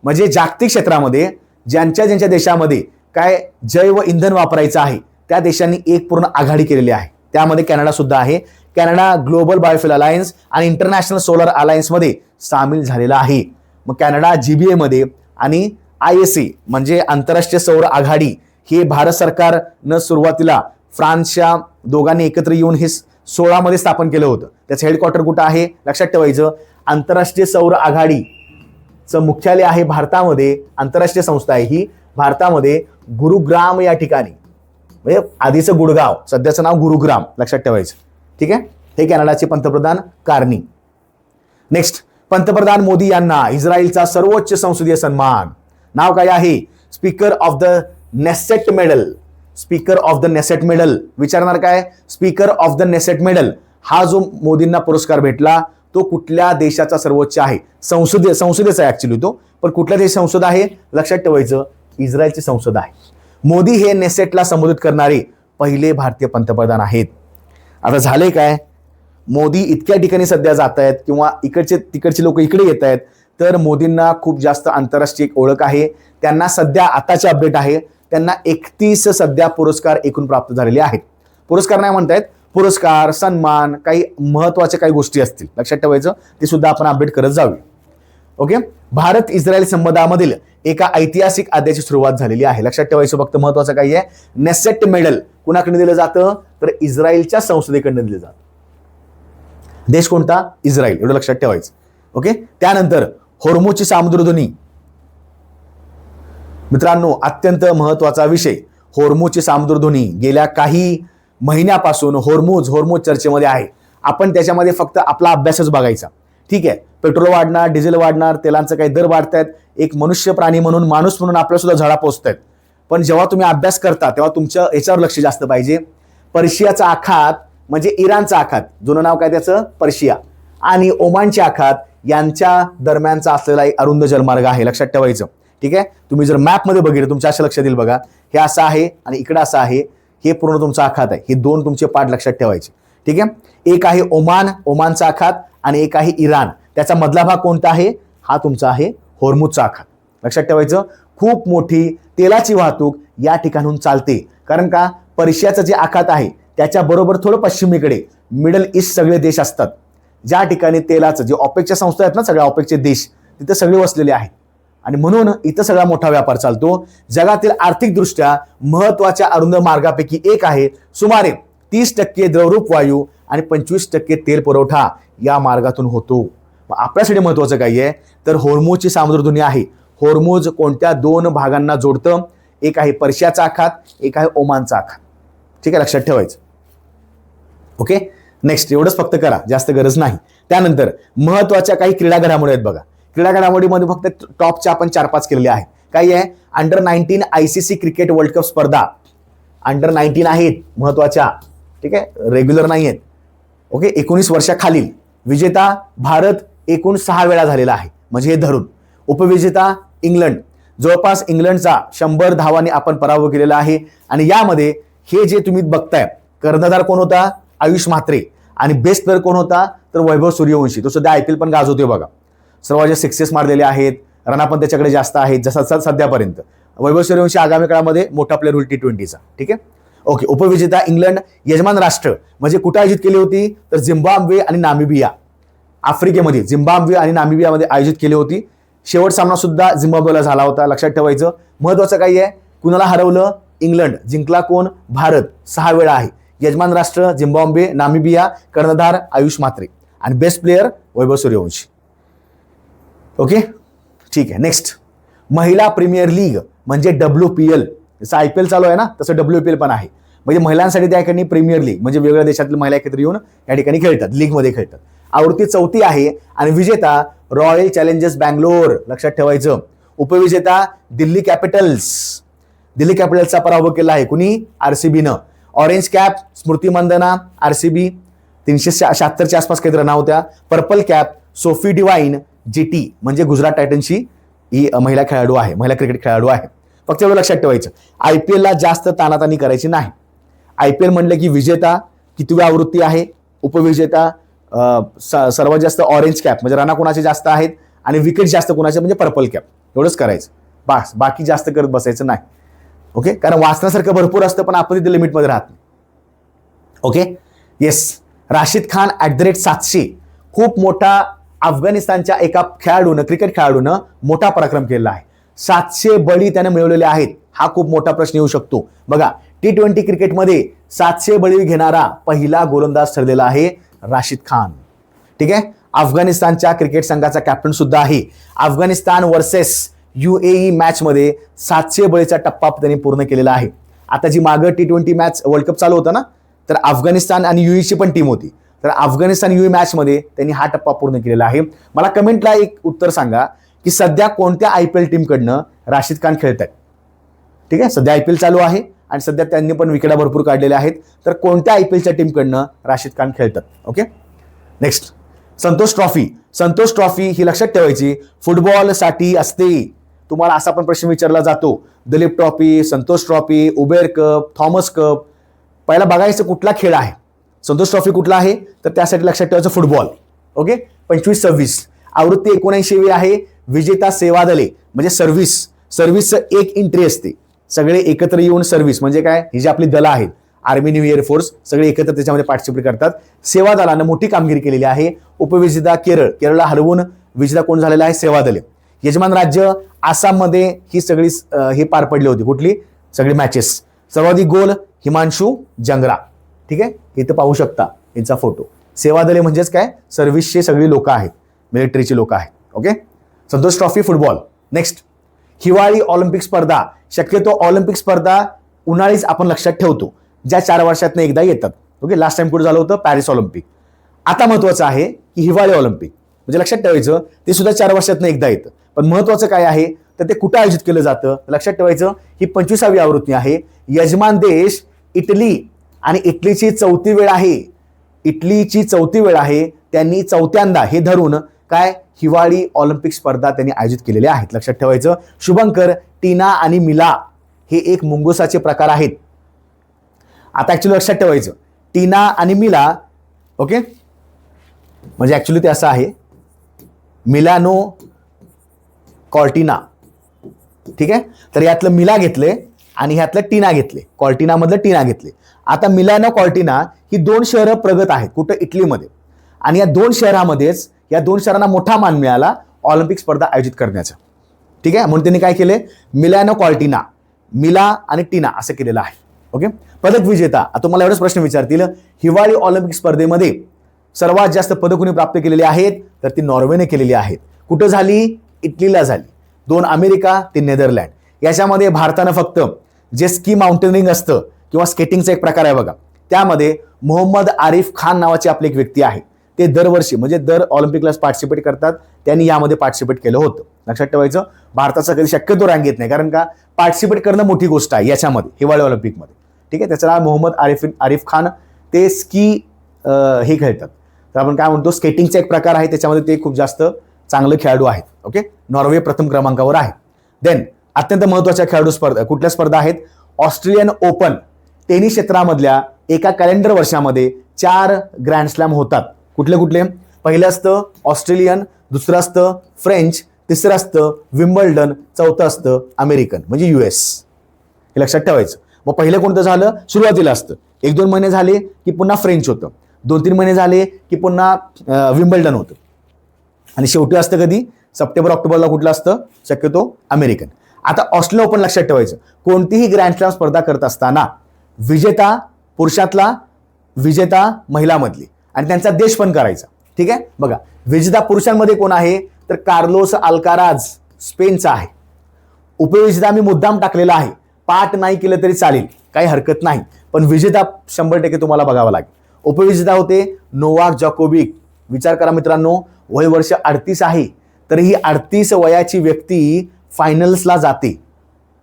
म्हणजे जागतिक क्षेत्रामध्ये ज्यांच्या देशामध्ये काय जैव इंधन वापरायचं आहे त्या देशांनी एक पूर्ण आघाडी केलेली आहे. त्यामध्ये कॅनडा सुद्धा आहे. कॅनडा ग्लोबल बायोफ्युअल अलायन्स आणि इंटरनॅशनल सोलर अलायन्स मध्ये सामील झालेला आहे. मग कॅनडा GBA मध्ये आणि ISA म्हणजे आंतरराष्ट्रीय सौर आघाडी हे भारत सरकारनं सुरुवातीला फ्रान्सच्या दोघांनी एकत्र येऊन हे 16 मध्ये स्थापन केलं होतं. त्याचं हेडक्वार्टर कुठं आहे? लक्षात ठेवायचं. आंतरराष्ट्रीय सौर आघाडीचं मुख्यालय आहे भारतामध्ये. आंतरराष्ट्रीय संस्था आहे ही भारतामध्ये गुरुग्राम या ठिकाणी, म्हणजे आधीचं गुडगाव, सध्याचं नाव गुरुग्राम लक्षात ठेवायचं. ठीक आहे, हे कॅनडाचे पंतप्रधान कार्नी. नेक्स्ट, पंतप्रधान मोदी यांना इस्रायलचा सर्वोच्च संसदीय सन्मान नाव काय आहे? Speaker of the Knesset medal. Speaker of the Knesset medal विचारणार काय? Speaker of the Knesset medal हा जो मोदींना पुरस्कार भेटला तो कुठल्या देशाचा सर्वोच्च आहे? संसदेचा आहे ऍक्च्युली तो, पण कुठल्या देश संसद आहे? लक्षात ठेवायचं, इस्रायलची संसद आहे. मोदी हे नेसेटला संबोधित करणारे पहिले भारतीय पंतप्रधान आहेत. आता झाले काय? मोदी इतक्या ठिकाणी सध्या जात आहेत किंवा तिकडचे लोक इकडे येत आहेत, तर मोदींना खूप जास्त आंतरराष्ट्रीय ओळख आहे. त्यांना सध्या आताचे अपडेट आहे, त्यांना 31 सध्या पुरस्कार एकूण प्राप्त झालेले आहेत. पुरस्कार नाही म्हणतायत, पुरस्कार, सन्मान, काही महत्वाच्या काही गोष्टी असतील लक्षात ठेवायचं, ते सुद्धा आपण अपडेट करत जाऊया. ओके, भारत इस्रायल संबंधामधील एका ऐतिहासिक अध्यायाची सुरुवात झालेली आहे. लक्षात ठेवायचं फक्त महत्वाचं काही आहे, नेसेट मेडल कुणाकडे दिलं जातं? तर इस्रायलच्या संसदेकडे दिलं जातं. देश कोणता? इस्रायल, एवढं लक्षात ठेवायचं. ओके, त्यानंतर होर्मुझची सामुद्रधुनी. मित्रांनो, अत्यंत महत्वाचा विषय होर्मुझची सामुद्रधुनी. गेल्या काही महिन्यापासून होर्मुझ चर्चेमध्ये आहे. आपण त्याच्यामध्ये फक्त आपला अभ्यासच बघायचा. ठीक आहे, पेट्रोल वाढणार, डिझेल वाढणार, तेलांचे काही दर वाढतायत, एक मनुष्य प्राणी म्हणून, माणूस म्हणून आपल्याला सुद्धा झळा पोचतायत. पण जेव्हा तुम्ही अभ्यास करता तेव्हा तुमच्या याच्यावर लक्ष जास्त पाहिजे. पर्शियाचा आखात म्हणजे इराणचा आखात, जुनं नाव काय त्याचं? पर्शिया, आणि ओमानचे आखात यांच्या दरम्यानचा असलेला एक अरुंद जलमार्ग आहे. लक्षात ठेवायचं. ठीक आहे, तुम्ही जर मॅपमध्ये बघितलं तुमच्या अशा लक्षात येईल बघा, हे असं आहे आणि इकडं असं आहे. हे पूर्ण तुमचा आखात आहे. हे 2 तुमचे पाठ लक्षात ठेवायचे. ठीक आहे. एक आहे ओमान, ओमानचा आखात, आणि एक आहे इराण. त्याचा मधला भाग कोणता आहे? हा तुमचा आहे होर्मुझचा आखात. लक्षात ठेवायचं. खूप मोठी तेलाची वाहतूक या ठिकाणून चालते. कारण का? पर्शियाचं जे आखात आहे त्याच्या बरोबर थोडं पश्चिमेकडे मिडल ईस्ट सगळे देश असतात, ज्या ठिकाणी तेलाचं जे ऑपेकच्या संस्था आहेत ना, सगळ्या ऑपेकचे देश तिथे सगळे वसलेले आहेत, आणि म्हणून इथं सगळा मोठा व्यापार चालतो. जगातील आर्थिकदृष्ट्या महत्वाच्या अरुंद मार्गापैकी एक आहे. सुमारे 30% द्रवरूप वायू आणि 25% तेल पुरवठा या मार्गातून होतो. आपल्यासाठी महत्वाचं काय आहे तर होर्मुझची सामुद्रधुनी आहे. होर्मुझ कोणत्या 2 भागांना जोडतं? एक आहे पर्शियाचा आखात, एक आहे ओमानचा आखात. ठीक आहे, लक्षात ठेवायचं. ओके, नेक्स्ट एवढंच फक्त करा, जास्त गरज नाही. त्यानंतर महत्वाच्या काही क्रीडा घडामोडी आहेत बघा. क्रीडा घडामोडीमध्ये फक्त टॉपच्या आपण 4-5 केलेले आहेत. काय आहे? Under-19 ICC cricket world cup स्पर्धा अंडर-19 आहेत महत्वाच्या. ठीक आहे, रेग्युलर नाही आहेत. ओके, 19 वर्षाखालील. विजेता भारत एकूण 6 वेळा झालेला आहे, म्हणजे हे धरून. उपविजेता इंग्लंड, जवळपास इंग्लंडचा 100 धावांनी आपण पराभव केलेला आहे. आणि यामध्ये हे जे तुम्ही बघताय, कर्णधार कोण होता? आयुष म्हात्रे. आणि बेस्ट प्लेअर कोण होता? तर वैभव सूर्यवंशी. तो सध्या IPL पण गाजवतोय बघा. सर्वात जास्त 6 मारलेले आहेत, रना पण त्याच्याकडे जास्त आहेत जसं सध्यापर्यंत. वैभव सूर्यवंशी आगामी काळामध्ये मोठा प्लेअर होईल T20चा. ठीक आहे, ओके. उपविजेता इंग्लंड. यजमान राष्ट्र म्हणजे कुठे आयोजित केली होती? तर झिम्बाब्वे आणि नामिबिया, आफ्रिकेमध्ये झिम्बाब्वे आणि नामिबियामध्ये आयोजित केली होती. शेवट सामना सुद्धा झिम्बाब्वेला झाला होता. लक्षात ठेवायचं. महत्वाचं काय आहे? कुणाला हरवलं? इंग्लंड. जिंकला कोण? भारत. 6 वेळा आहे. यजमान राष्ट्र झिम्बाब्वे, नामिबिया, कर्णधार आयुष म्हात्रे, आणि best player Vaibhav Suryavanshi. Okay, ठीक आहे. नेक्स्ट, महिला प्रीमियर लीग म्हणजे WPL. जसं IPL चालू आहे ना, तसं WPL पण आहे. म्हणजे महिलांसाठी त्या ठिकाणी प्रीमियर लीग म्हणजे वेगवेगळ्या देशातील महिला एकत्र येऊन या ठिकाणी खेळतात, लीगमध्ये खेळतात. आवृत्ती 4थी आहे आणि विजेता रॉयल चॅलेंजर्स बँगलोर. लक्षात ठेवायचं. उपविजेता दिल्ली कॅपिटल्स. दिल्ली कॅपिटल्सचा पराभव केला आहे कुणी? RCBनं. Orange cap Smriti Mandhana RCB 376च्या आसपास काही रन होत्या. Purple cap Sophie Devine GT म्हणजे गुजरात टायटन्सची ही महिला खेळाडू आहे, महिला क्रिकेट खेळाडू आहे. फक्त एवढं लक्षात ठेवायचं, IPLला जास्त तानातानी करायची नाही. IPL म्हणलं की विजेता कितवी आवृत्ती आहे, उपविजेता सर्वात जास्त ऑरेंज कॅप म्हणजे राणा कोणाचे जास्त आहेत आणि विकेट जास्त कोणाचे म्हणजे पर्पल कॅप. एवढंच करायचं बस, बाकी जास्त करत बसायचं नाही. ओके, कारण वाचण्यासारखं भरपूर असतं पण आपण तिथे लिमिटमध्ये राहत नाही. Okay, yes. राशिद खान @700 खूप मोठा अफगाणिस्तानच्या एका खेळाडूनं, क्रिकेट खेळाडूनं मोठा पराक्रम केलेला आहे. 700 बळी त्याने मिळवलेले आहेत. हा खूप मोठा प्रश्न येऊ शकतो. बघा, T20 क्रिकेटमध्ये 700 बळी घेणारा पहिला गोलंदाज ठरलेला आहे राशिद खान. ठीक आहे, अफगाणिस्तानच्या क्रिकेट संघाचा कॅप्टन सुद्धा आहे. अफगाणिस्तान वर्सेस UAE मॅच मध्ये 700 बळीचा टप्पा त्यांनी पूर्ण केलेला आहे. आता जी मागं T20 मॅच वर्ल्ड कप चालू होता ना, तर अफगाणिस्तान आणि UAE ची पण टीम होती. तर अफगाणिस्तान UAE मॅच मध्ये त्यांनी हा टप्पा पूर्ण केलेला आहे. मला कमेंटला एक उत्तर सांगा की सध्या कोणत्या IPL टीमकडनं राशिद खान खेळतात. ठीक आहे, सध्या IPL चालू आहे आणि सध्या त्यांनी पण विकेटा भरपूर काढलेल्या आहेत. तर कोणत्या IPLच्या टीमकडनं राशिद खान खेळतात. Okay, next, Santosh trophy. Santosh trophy ही लक्षात ठेवायची, फुटबॉलसाठी असते. तुम्हाला असा पण प्रश्न विचारला जातो, Dilip trophy, Santosh trophy, Uber cup, Thomas cup. पहिला बघायचं कुठला खेळ आहे. संतोष ट्रॉफी कुठला आहे तर त्यासाठी लक्षात ठेवायचं फुटबॉल. ओके, 25-26 आवृत्ती 79वी आहे. विजेता सेवादले म्हणजे सर्व्हिसचं एक एंट्री असते. सगळे एकत्र येऊन सर्व्हिस म्हणजे काय, ही जी आपली दलं आहेत, आर्मी, न्यू एअरफोर्स, सगळे एकत्र त्याच्यामध्ये पार्टिसिपेट करतात. सेवा दलानं मोठी कामगिरी केलेली आहे. उपविजेता केरळला हरवून विजेता कोण झालेला आहे? सेवादले. यजमान राज्य आसाममध्ये ही सगळी हे पार पडली होती. कुठली? सगळी मॅचेस. सर्वाधिक गोल हिमांशू जंगरा. ठीक आहे, इथं पाहू शकता यांचा फोटो. सेवादले म्हणजेच काय, सर्व्हिसचे सगळी लोक आहेत, मिलिटरीची लोक आहेत. Okay, Santosh trophy football. Next, हिवाळी ऑलिम्पिक स्पर्धा. शक्यतो ऑलिम्पिक स्पर्धा उन्हाळीच आपण लक्षात ठेवतो, ज्या 4 वर्षातनं एकदा येतात. ओके, लास्ट टाइम कुठे झालं होतं? Paris Olympic. आता महत्वाचं आहे की हिवाळी ऑलिम्पिक म्हणजे लक्षात ठेवायचं ते सुद्धा 4 वर्षातनं एकदा येतं. पण महत्वाचं काय आहे तर ते कुठं आयोजित केलं जातं. लक्षात ठेवायचं ही 25वी आवृत्ती आहे. यजमान देश इटली आणि इटलीची 4थी वेळ आहे. इटलीची 4थी वेळ आहे. त्यांनी 4थ्यांदा हे धरून काय हिवाळी ऑलिम्पिक स्पर्धा त्यांनी आयोजित केलेल्या आहेत. लक्षात ठेवायचं. शुभंकर, टीना आणि मिला हे एक मुंगुसाचे प्रकार आहेत. आता ऍक्च्युली लक्षात ठेवायचं, टीना आणि मिला, ओके, म्हणजे ऍक्च्युली ते असं आहे, मिलानो कॉर्टिना, ठीक आहे. तर यातलं मिला घेतले आणि ह्यातलं टीना घेतले, कॉर्टिना मधलं टीना घेतले. आता मिलानो कॉर्टिना ही 2 शहरं प्रगत आहेत, कुठं, इटलीमध्ये. आणि या 2 शहरामध्येच, या 2 शहरांना मोठा मान मिळाला ऑलिम्पिक स्पर्धा आयोजित करण्याचा, ठीक आहे. म्हणून त्यांनी काय केले, मिलानो कॉर्टिना, मिला आणि टीना असं केलेलं आहे. ओके. पदक विजेता, आता तुम्हाला एवढाच प्रश्न विचारतील, हिवाळी ऑलिम्पिक स्पर्धेमध्ये सर्वात जास्त पदक कोणी प्राप्त केलेली आहेत, तर ती नॉर्वेने केलेली आहेत. कुठं झाली, इटलीला झाली. 2 अमेरिका, 3 नेदरलँड. याच्यामध्ये भारतानं फक्त जे स्की माउंटेनिंग असतं किंवा स्केटिंगचा एक प्रकार आहे बघा, त्यामध्ये मोहम्मद आरिफ खान नावाचे आपले एक व्यक्ती आहे, ते दरवर्षी म्हणजे दर ऑलिम्पिकला पार्टिसिपेट करतात, त्यांनी यामध्ये पार्टिसिपेट केलं होतं. लक्षात ठेवायचं, भारताचा कधी शक्यतो रँक येत नाही, कारण का पार्टिसिपेट करणं मोठी गोष्ट आहे याच्यामध्ये, हिवाळी ऑलिम्पिकमध्ये, ठीक आहे. त्याचं नाव मोहम्मद आरिफ खान. ते स्की हे खेळतात, तर आपण काय म्हणतो, स्केटिंगचा एक प्रकार आहे, त्याच्यामध्ये ते खूप जास्त चांगले खेळाडू आहेत. ओके. नॉर्वे प्रथम क्रमांकावर आहे. देन अत्यंत महत्वाच्या खेळाडू स्पर्धा, कुठल्या स्पर्धा आहेत, ऑस्ट्रेलियन ओपन. टेनिस क्षेत्रामधल्या एका कॅलेंडर वर्षामध्ये 4 ग्रँड स्लॅम होतात. कुठले कुठले, पहिलं असतं ऑस्ट्रेलियन, दुसरं असतं फ्रेंच, तिसरं असतं विम्बल्डन, चौथं असतं अमेरिकन म्हणजे US. हे लक्षात ठेवायचं. मग पहिलं कोणतं झालं, सुरुवातीला असतं, 1-2 महिने झाले की पुन्हा फ्रेंच होतं, 2-3 महिने झाले की पुन्हा विम्बल्डन होतं, आणि शेवटी असतं कधी, सप्टेंबर ऑक्टोबरला कुठलं असतं, शक्यतो अमेरिकन. आता ऑस्ट्रेलियन ओपन लक्षात ठेवायचं, कोणतीही ग्रँड स्लॅम स्पर्धा करत असताना विजेता पुरुषातला, विजेता महिलामधली, आणि त्यांचा देश पण करायचा, ठीक आहे. बघा, विजेता पुरुषांमध्ये कोण आहे, तर कार्लोस अल्काराज स्पेनचा आहे. उपविजेता मी मुद्दाम टाकलेला आहे, पाठ नाही केलं तरी चालेल, काही हरकत नाही, पण विजेता 100% तुम्हाला बघावा लागेल. उपविजेता होते नोवाक जोकोविक. विचार करा मित्रांनो, वय वर्ष 38 आहे, तर ही 38 वयाची व्यक्ती फायनल्सला जाते,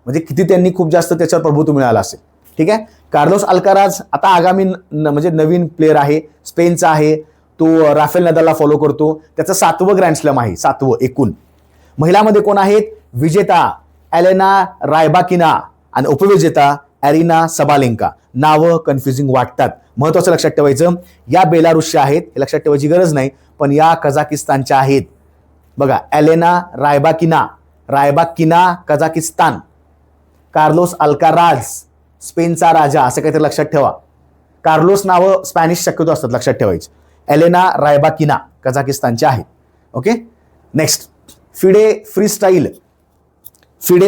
म्हणजे किती त्यांनी खूप जास्त त्याच्यावर प्रभुत्व मिळालं असेल, ठीक आहे. कार्लोस अल्काराज आता आगामी म्हणजे नवीन प्लेअर आहे, स्पेनचा आहे, तो राफेल नदालला फॉलो करतो, त्याचं 7वं ग्रँड स्लॅम आहे, 7वं एकूण. महिलामध्ये कोण आहेत, विजेता एलेना रायबाकिना आणि उपविजेता एरिना सबालेंका. नावं कन्फ्युजिंग वाटतात, महत्वाचं लक्षात ठेवायचं, या बेलारुसच्या आहेत, हे लक्षात ठेवायची गरज नाही, पण या कझाकिस्तानच्या आहेत. बघा, Elena Rybakina Kazakhstan, Carlos Alcaraz स्पेनचा राजा, असं काहीतरी लक्षात ठेवा. कार्लोस नावं स्पॅनिश शक्यतो असतात, लक्षात ठेवायची. एलेना रायबाकिना कझाकिस्तानचे आहेत. ओके. नेक्स्ट, फिडे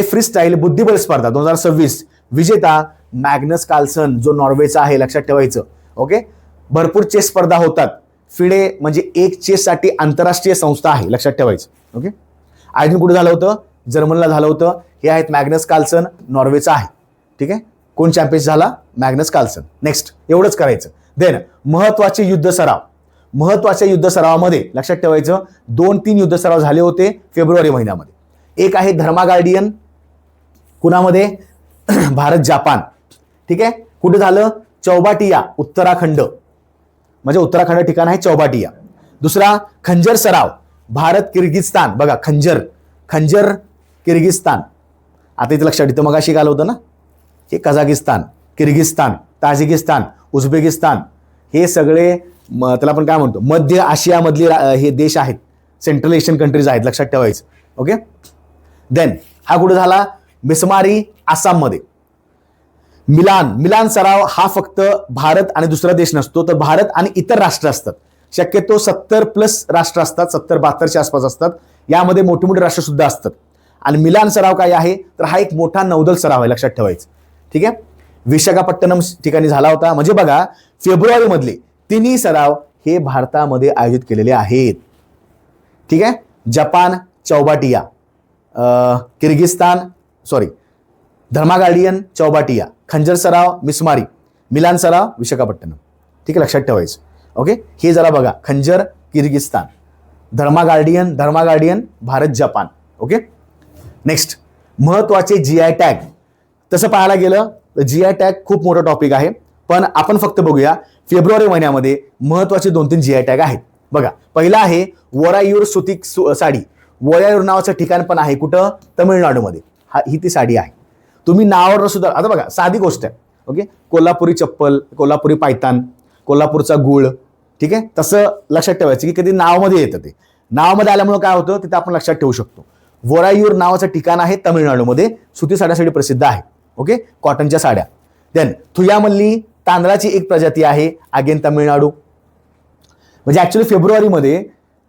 फ्रीस्टाईल बुद्धिबळ स्पर्धा 2026 विजेता मॅग्नस कार्लसन, जो नॉर्वेचा आहे, लक्षात ठेवायचं. ओके. भरपूर चेस स्पर्धा होतात. फिडे म्हणजे एक चेससाठी आंतरराष्ट्रीय संस्था आहे, लक्षात ठेवायचं. ओके. आयोजन कुठे झालं होतं, जर्मनीला झालं होतं. हे आहेत मॅग्नस कार्लसन, नॉर्वेचा आहे, ठीक आहे. कोण चॅम्पियन झाला, मॅग्नस कार्लसन. नेक्स्ट, एवढंच करायचं. देन महत्वाचे युद्ध सराव, महत्वाच्या युद्ध सरावामध्ये लक्षात ठेवायचं 2-3 युद्ध सराव झाले होते फेब्रुवारी महिन्यामध्ये. एक आहे धर्मा गार्डियन, कुणामध्ये, भारत जापान, ठीक आहे. कुठे झालं, चौबाटिया उत्तराखंड, म्हणजे उत्तराखंड ठिकाण आहे चौबाटिया. दुसरा खंजर सराव, भारत किर्गिस्तान. बघा, खंजर किर्गिस्तान. आता इथे लक्षात येतं, मग अशी घाल होतं ना, हे कझाकिस्तान, किर्गिस्तान, ताजिकिस्तान, उझबेकिस्तान, हे सगळे त्याला आपण काय म्हणतो, मध्य आशियामधले हे देश आहेत, सेंट्रल एशियन कंट्रीज आहेत, लक्षात ठेवायचं. ओके. देन हा कुठे झाला, मिसमारी आसाममध्ये. मिलान सराव हा फक्त भारत आणि दुसरा देश नसतो, तर भारत आणि इतर राष्ट्र असतात. शक्यतो 70+ राष्ट्र असतात, 70-72च्या आसपास असतात. यामध्ये मोठे मोठे राष्ट्र सुद्धा असतात. आणि मिलान सराव काय आहे, तर हा एक मोठा नौदल सराव आहे, लक्षात ठेवायचं, ठीक आहे. विशाखापट्टणम ठिकाणी झाला होता. म्हणजे बघा, फेब्रुवारी मधले 3 सराव हे भारतामध्ये आयोजित केलेले आहेत, ठीक आहे. जपान चौबाटिया, धर्मा गार्डियन चौबाटिया, खंजर सराव मिसमारी, मिलान सराव विशाखापट्टणम, ठीक आहे, लक्षात ठेवायचं. ओके. हे जरा बघा, Khanjar Kyrgyzstan, Dharma Guardian Bharat Japan. Okay. Next, महत्वाचे GI टॅग. तसं पाहायला गेलं तर GI टॅग खूप मोठा टॉपिक आहे, पण आपण फक्त बघूया फेब्रुवारी महिन्यामध्ये महत्वाचे 2-3 GI टॅग आहेत. बघा, पहिला आहे वोरायूर सुतिक साडी. वोरायूर नावाचं ठिकाण पण आहे, कुठं, तमिळनाडूमध्ये. ही ती साडी आहे. तुम्ही नावावर सुद्धा, आता बघा, साधी गोष्ट आहे, ओके, कोल्हापुरी चप्पल, कोल्हापुरी पायतान, कोल्हापूरचा गुळ, ठीक आहे. तसं लक्षात ठेवायचं की कधी नावामध्ये येतं, ते नावामध्ये आल्यामुळे काय होतं तिथे आपण लक्षात ठेवू शकतो. वोरायूर नावाचं ठिकाण आहे तामिळनाडूमध्ये, सुती साड्यासाठी प्रसिद्ध आहे. ओके, कॉटनच्या साड्या. देन थुयामल्ली तांदळाची एक प्रजाती आहे, अगेन तामिळनाडू. म्हणजे ऍक्च्युली फेब्रुवारीमध्ये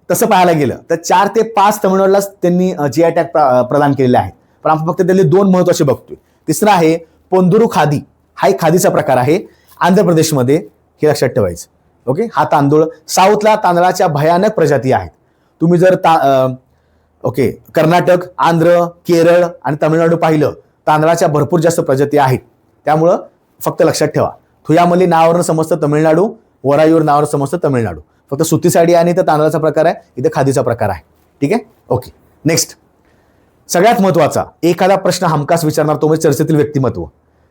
तसं पाहायला गेलं तर 4 ते 5 तामिळनाडूलाच त्यांनी GI टॅग प्रदान केलेले आहेत, पण आपण फक्त त्यातले 2 महत्वाचे बघतोय. तिसरं आहे पोंदुरू खादी, हा एक खादीचा प्रकार आहे आंध्र प्रदेशमध्ये, हे लक्षात ठेवायचं. ओके, हा तांदूळ साऊथला तांदळाच्या भयानक प्रजाती आहेत. तुम्ही जर ओके कर्नाटक, आंध्र, केरळ आणि तामिळनाडू पाहिलं, तांदळाच्या भरपूर जास्त प्रजाती आहेत. त्यामुळं फक्त लक्षात ठेवा, थुयामल्ली नावावरून समजतं तामिळनाडू, वोरायूर नावावर समजतं तामिळनाडू. फक्त सुती साडी आणि इथं तांदळाचा प्रकार आहे, इथे खादीचा प्रकार आहे. ठीक आहे. ओके, नेक्स्ट सगळ्यात महत्वाचा एखादा प्रश्न हमखास विचारणार तो म्हणजे चर्चेतील व्यक्तिमत्व.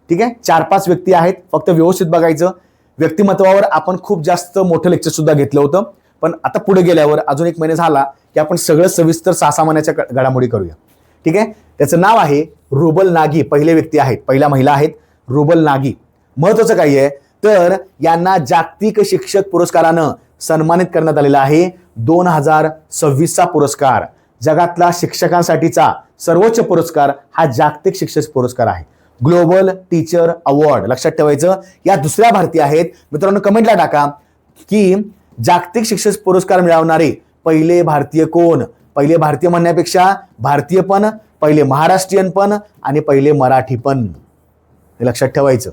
ठीक आहे, 4-5 व्यक्ती आहेत, फक्त व्यवस्थित बघायचं. व्यक्तिमत्वावर आपण खूप जास्त मोठं लेक्चर सुद्धा घेतलं होतं, पण आता पुढे गेल्यावर अजून 1 महिना झाला की आपण सगळं सविस्तर 6 महिन्याच्या घडामोडी करूया. ठीक आहे, त्याचं नाव आहे रुबल नागी. पहिले व्यक्ती आहेत, पहिल्या महिला आहेत रुबल नागी. महत्वाचं काय आहे तर यांना जागतिक शिक्षक पुरस्कारानं सन्मानित करण्यात आलेला आहे. 2026चा पुरस्कार, जगातला शिक्षकांसाठीचा सर्वोच्च पुरस्कार हा जागतिक शिक्षक पुरस्कार आहे, ग्लोबल टीचर अवॉर्ड. लक्षात ठेवायचं. या दुसऱ्या भारतीय आहेत. मित्रांनो कमेंटला टाका की जागतिक शिक्षक पुरस्कार मिळवणारे पहिले भारतीय कोण. पहिले भारतीय म्हणण्यापेक्षा भारतीय पण, पहिले महाराष्ट्रीयन पण आणि पहिले मराठी पण, हे लक्षात ठेवायचं.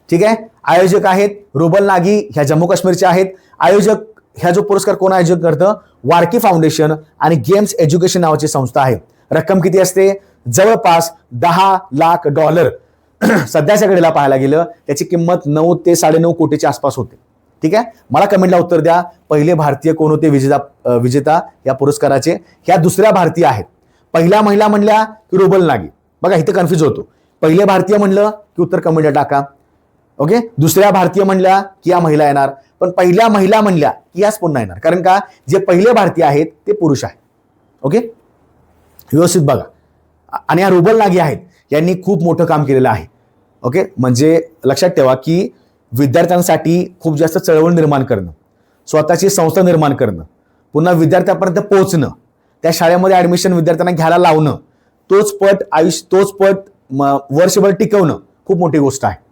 ठीक आहे. आयोजक आहेत रुबल नागी, ह्या जम्मू काश्मीरच्या आहेत. आयोजक ह्या जो पुरस्कार कोण आयोजन करतं, वारकी फाउंडेशन आणि गेम्स एज्युकेशन नावाची संस्था आहे. रक्कम किती असते, जवळपास $10 लाख. सध्याच्या घडीला पाहायला गेलं त्याची किंमत 9 ते 9.5 कोटीच्या आसपास होते. ठीक आहे, मला कमेंटला उत्तर द्या, पहिले भारतीय कोण होते विजेता या पुरस्काराचे. ह्या दुसऱ्या भारतीय आहेत. पहिल्या महिला म्हणल्या की रुबल नागी. बघा इथे कन्फ्युज होतो. पहिले भारतीय म्हणलं की उत्तर कमेंटला टाका. ओके, दुसऱ्या भारतीय म्हणल्या की या महिला येणार, पण पहिल्या महिला म्हणल्या की याच पुन्हा येणार, कारण का जे पहिले भारतीय आहेत ते पुरुष आहेत. ओके, व्यवस्थित बघा. आणि या रुबल नागी आहेत, यांनी खूप मोठं काम केलेलं आहे. ओके, म्हणजे लक्षात ठेवा की विद्यार्थ्यांसाठी खूप जास्त चळवळ निर्माण करणं, स्वतःची संस्था निर्माण करणं, पुन्हा विद्यार्थ्यांपर्यंत पोहोचणं, त्या शाळेमध्ये ऍडमिशन विद्यार्थ्यांना घ्यायला लावणं, तोच पट वर्षभर टिकवणं खूप मोठी गोष्ट आहे.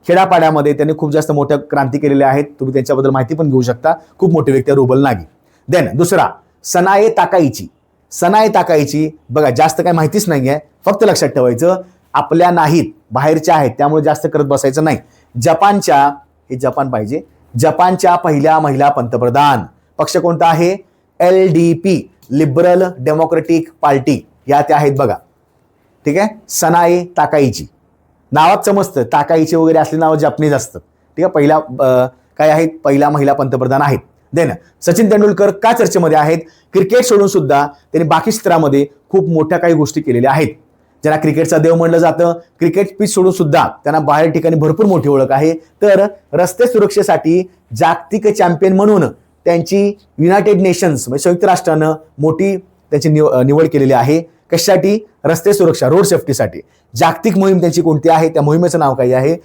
खेड्यापाड्यामध्ये त्यांनी खूप जास्त मोठ्या क्रांती केलेल्या आहेत. तुम्ही त्यांच्याबद्दल माहिती पण घेऊ शकता. खूप मोठी व्यक्ती आहे रुबल नागी. देन दुसरा सनाए ताकाईची. सनाए ताकाईची बघा जास्त काही माहितीच नाहीये, फक्त लक्षात ठेवायचं आपल्या नाहीत, बाहेरच्या आहेत, त्यामुळे जास्त करत बसायचं नाही. जपानच्या, हे जपान पाहिजे, जपानच्या पहिल्या महिला पंतप्रधान. पक्ष कोणता आहे, LDP, लिबरल डेमोक्रेटिक पार्टी, या त्या आहेत बघा. ठीक आहे, सनाए ताकाईची. नावात समजतं ताकाईची वगैरे असली नावं जपनीज असतात. ठीक आहे, पहिल्या काय आहेत, पहिल्या महिला पंतप्रधान आहेत. देन सचिन तेंडुलकर का चर्चेमध्ये आहेत, क्रिकेट सोडून सुद्धा त्यांनी बाकी क्षेत्रामध्ये खूप मोठ्या काही गोष्टी केलेल्या आहेत. ज्यांना क्रिकेटचा देव म्हणलं जातं, क्रिकेट पिच सोडून सुद्धा त्यांना बाहेर ठिकाणी भरपूर मोठी ओळख आहे. तर रस्ते सुरक्षेसाठी जागतिक चॅम्पियन म्हणून त्यांची युनायटेड नेशन्स म्हणजे संयुक्त राष्ट्रानं मोठी त्यांची निवड केलेली आहे. कशासाठी, रस्ते सुरक्षा, रोड सेफ्टीसाठी. जागतिक मोहीम त्यांची कोणती आहे, त्या मोहिमेचं नाव काय आहे,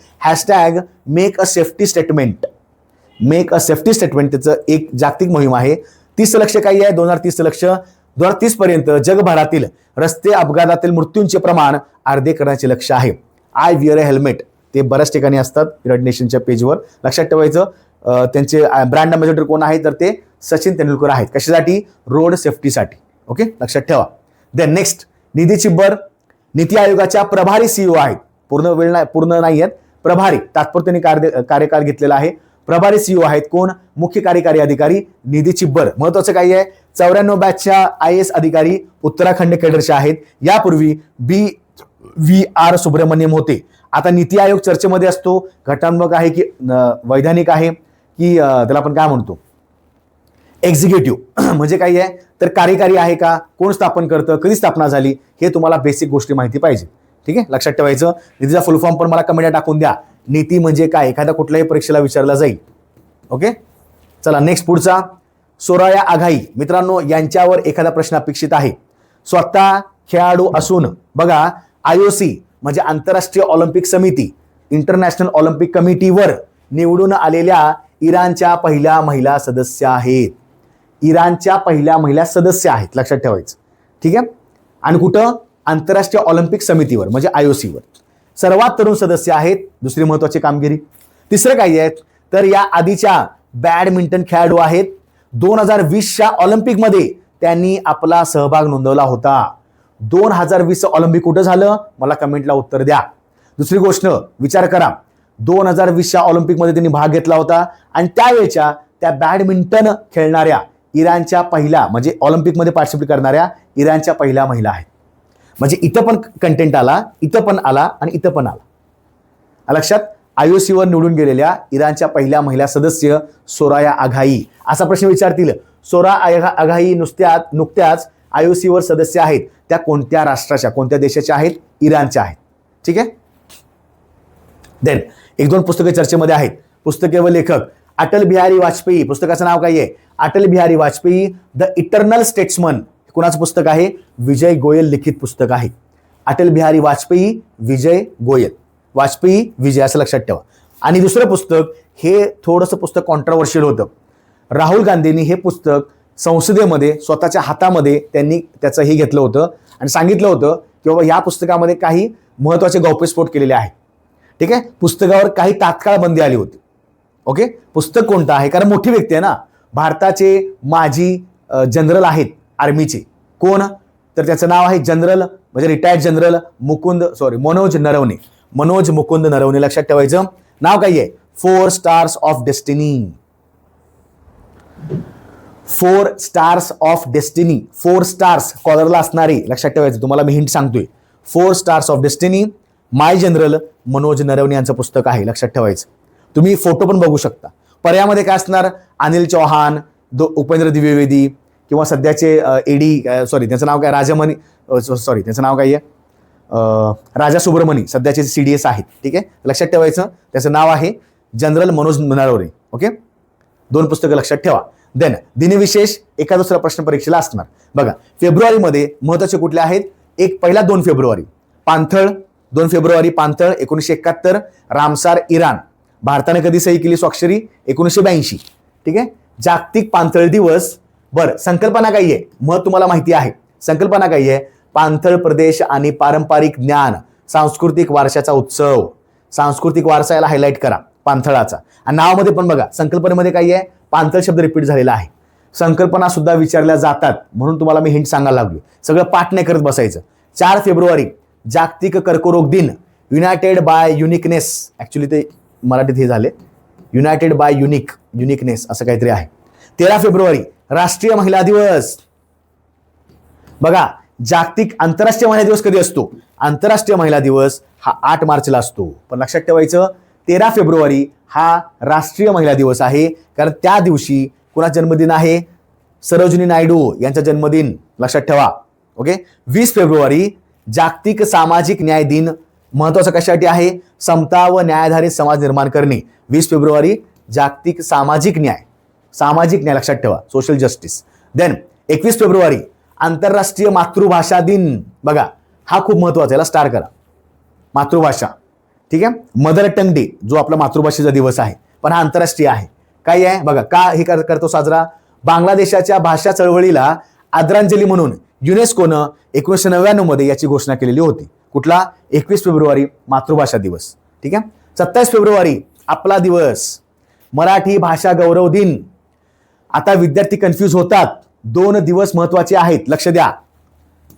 #make a safety statement. Make a safety statement त्याचं एक जागतिक मोहीम आहे. 30 लक्ष काही आहे, 2030 लक्ष. 2030 पर्यंत जगभरातील रस्ते अपघातातील मृत्यूंचे प्रमाण अर्धे करण्याचे लक्ष्य आहे. आय विअर अ हेल्मेट, ते बऱ्याच ठिकाणी असतात युनायटेड नेशनच्या पेजवर. लक्षात ठेवायचं. त्यांचे ब्रँड अँबॅसेडर कोण आहे तर ते सचिन तेंडुलकर आहेत. कशासाठी, रोड सेफ्टीसाठी. ओके, लक्षात ठेवा. देन नेक्स्ट निधी चिब्बर, नीती आयोगाच्या प्रभारी CEO आहेत. पूर्ण नाही आहेत, प्रभारी, तात्पुरते कार्यकाळ घेतलेला आहे. प्रभारी CEO आहेत कोण, मुख्य कार्यकारी अधिकारी निधी चिब्बर. महत्वाचं काय आहे, 94 बॅचच्या IAS अधिकारी उत्तराखंड केडरचे आहेत. यापूर्वी BVR सुब्रमण्यम होते. आता नीती आयोग चर्चेमध्ये असतो, घटनात्मक आहे की वैधानिक आहे की त्याला आपण काय म्हणतो, एक्झिक्युटिव्ह. म्हणजे काय आहे तर कार्यकारी आहे का, कोण स्थापन करतं, कधी स्थापना झाली, हे तुम्हाला बेसिक गोष्टी माहिती पाहिजे. ठीक आहे, लक्षात ठेवायचं. निधीचा फुल फॉर्म पण मला कमेंट टाकून द्या. नीती म्हणजे काय, एखाद्या कुठल्याही परीक्षेला विचारला जाईल. ओके, चला नेक्स्ट पुढचा, सोराया आघाई. मित्रांनो यांच्यावर एखादा प्रश्न अपेक्षित आहे. स्वतः खेळाडू असून बघा IOC म्हणजे आंतरराष्ट्रीय ऑलिम्पिक समिती इंटरनॅशनल ऑलिम्पिक कमिटीवर निवडून आलेल्या इराणच्या पहिल्या महिला सदस्य आहेत. इराणच्या पहिल्या महिला सदस्य आहेत, लक्षात ठेवायचं. ठीक आहे. आणि कुठं? आंतरराष्ट्रीय ऑलिम्पिक समितीवर म्हणजे IOC वर सर्वात तरुण सदस्य आहेत. दुसरी महत्वाची कामगिरी. तिसरं काय आहे तर या आधीच्या बॅडमिंटन खेळाडू आहेत. 2020च्या ऑलिम्पिकमध्ये त्यांनी आपला सहभाग नोंदवला होता. 2020 ऑलिम्पिक कुठं झालं? मला कमेंटला उत्तर द्या. दुसरी गोष्ट विचार करा, 2020च्या ऑलिम्पिकमध्ये त्यांनी भाग घेतला होता आणि त्यावेळेच्या त्या बॅडमिंटन खेळणाऱ्या इराणच्या पहिल्या म्हणजे ऑलिम्पिकमध्ये पार्टिसिपेट करणाऱ्या इराणच्या पहिल्या महिला आहेत. म्हणजे इथं पण कंटेंट आला, इथं पण आला आणि इथं पण आला. लक्षात? IOC वर निवडून गेलेल्या इराणच्या पहिल्या महिला सदस्य सोराया आघाई. असा प्रश्न विचारतील. सोराया आघाई नुकत्याच IOC वर सदस्य आहेत. त्या कोणत्या राष्ट्राच्या, कोणत्या देशाच्या आहेत? इराणच्या आहेत. ठीक आहे. देन एक दोन पुस्तके चर्चेमध्ये आहेत. पुस्तके व लेखक अटल बिहारी वाजपेयी. पुस्तकाचं नाव काय आहे? Atal Bihari Vajpayee the eternal statesman. कुणाचं पुस्तक आहे? विजय गोयल लिखित पुस्तक आहे. अटल बिहारी वाजपेयी, विजय गोयल. वाजपेयी विजय असं लक्षात ठेवा. आणि दुसरं पुस्तक हे थोडंसं पुस्तक कॉन्ट्रोवर्शियल होतं. राहुल गांधींनी हे पुस्तक संसदेमध्ये स्वतःच्या हातामध्ये त्यांनी त्याचं हे घेतलं होतं आणि सांगितलं होतं की बाबा या पुस्तकामध्ये काही महत्वाचे गौप्यस्फोट केलेले आहेत. ठीक आहे. पुस्तकावर काही तात्काळ बंदी आली होती. ओके. पुस्तक कोणतं आहे? कारण मोठी व्यक्ती आहे ना, भारताचे माजी जनरल आहेत आर्मीचे. कोण? तर त्याचं नाव आहे जनरल म्हणजे रिटायर्ड जनरल मनोज नरवणे. मनोज मुकुंद नरवणे. लक्षात ठेवायचं. नाव काय आहे? 4 stars of destiny. 4 stars of destiny. 4 stars कॉलरला असणारे. लक्षात ठेवायचं. तुम्हाला मी हिंट सांगतोय. 4 stars of destiny. My general Manoj Naravane यांचं पुस्तक आहे. लक्षात ठेवायचं. तुम्ही फोटो पण बघू शकता. पर्यायामध्ये काय असणार? अनिल चौहान, उपेंद्र द्विवेदी किंवा सध्याचे एडी त्यांचं नाव काय? त्यांचं नाव काय आहे? राजा सुब्रमणी. सध्याचे CDS आहेत. ठीक आहे. लक्षात ठेवायचं. त्याचं नाव आहे जनरल मनोज नरवणे. ओके. 2 पुस्तकं लक्षात ठेवा. देन दिनविशेष एका दुसरा प्रश्न परीक्षेला असणार. बघा फेब्रुवारीमध्ये महत्वाचे कुठले आहेत? पहिला 2 फेब्रुवारी पाणथळ. 2 फेब्रुवारी पाणथळ 1971. Ramsar Iran. भारताने कधी सही केली स्वाक्षरी? 1982. ठीक आहे. जागतिक पाणथळ दिवस. बरं, संकल्पना काय आहे? मग तुम्हाला माहिती आहे. संकल्पना काय आहे? पाणथळ प्रदेश आणि पारंपरिक ज्ञान सांस्कृतिक वारशाचा उत्सव. सांस्कृतिक वारसा याला हायलाईट करा पाणथळाचा. आणि नावामध्ये पण बघा संकल्पनेमध्ये काय आहे? पाणथळ शब्द रिपीट झालेला आहे. संकल्पना सुद्धा विचारल्या जातात म्हणून तुम्हाला मी हिंट सांगायला लागलो. सगळं पाठ नाही करत बसायचं. 4 फेब्रुवारी जागतिक कर्करोग दिन. United bye uniqueness. ऍक्च्युली ते मराठीत हे झाले युनायटेड बाय युनिकनेस असं काहीतरी आहे. 13 फेब्रुवारी राष्ट्रीय महिला दिवस. बघा जागतिक आंतरराष्ट्रीय महिला दिवस कधी असतो? आंतरराष्ट्रीय महिला दिवस हा 8 मार्चला असतो. पण लक्षात ठेवायचं 13 फेब्रुवारी हा राष्ट्रीय महिला दिवस आहे. कारण त्या दिवशी कुणाचा जन्मदिन आहे? सरोजिनी नायडू यांचा जन्मदिन. लक्षात ठेवा. ओके. 20 फेब्रुवारी जागतिक सामाजिक न्याय दिन. महत्वाचं कशासाठी आहे? समता व न्यायाधारित समाज निर्माण करणे. 20 फेब्रुवारी जागतिक सामाजिक न्याय. लक्षात ठेवा. Social justice. देन 21 फेब्रुवारी आंतरराष्ट्रीय मातृभाषा दिन. बघा हा खूप महत्वाचा. याला स्टार करा. मातृभाषा. ठीक आहे. मदर टंग डे जो आपला मातृभाषेचा दिवस आहे पण हा आंतरराष्ट्रीय आहे. काय आहे बघा का हे करतो साजरा? बांगलादेशाच्या भाषा चळवळीला आदरांजली म्हणून युनेस्कोनं 1999 मध्ये याची घोषणा केलेली होती. कुठला? 21 फेब्रुवारी मातृभाषा दिवस. ठीक आहे. 27 फेब्रुवारी आपला दिवस मराठी भाषा गौरव दिन. आता विद्यार्थी कन्फ्यूज होतात. 2 दिवस महत्वाचे आहेत. लक्ष द्या.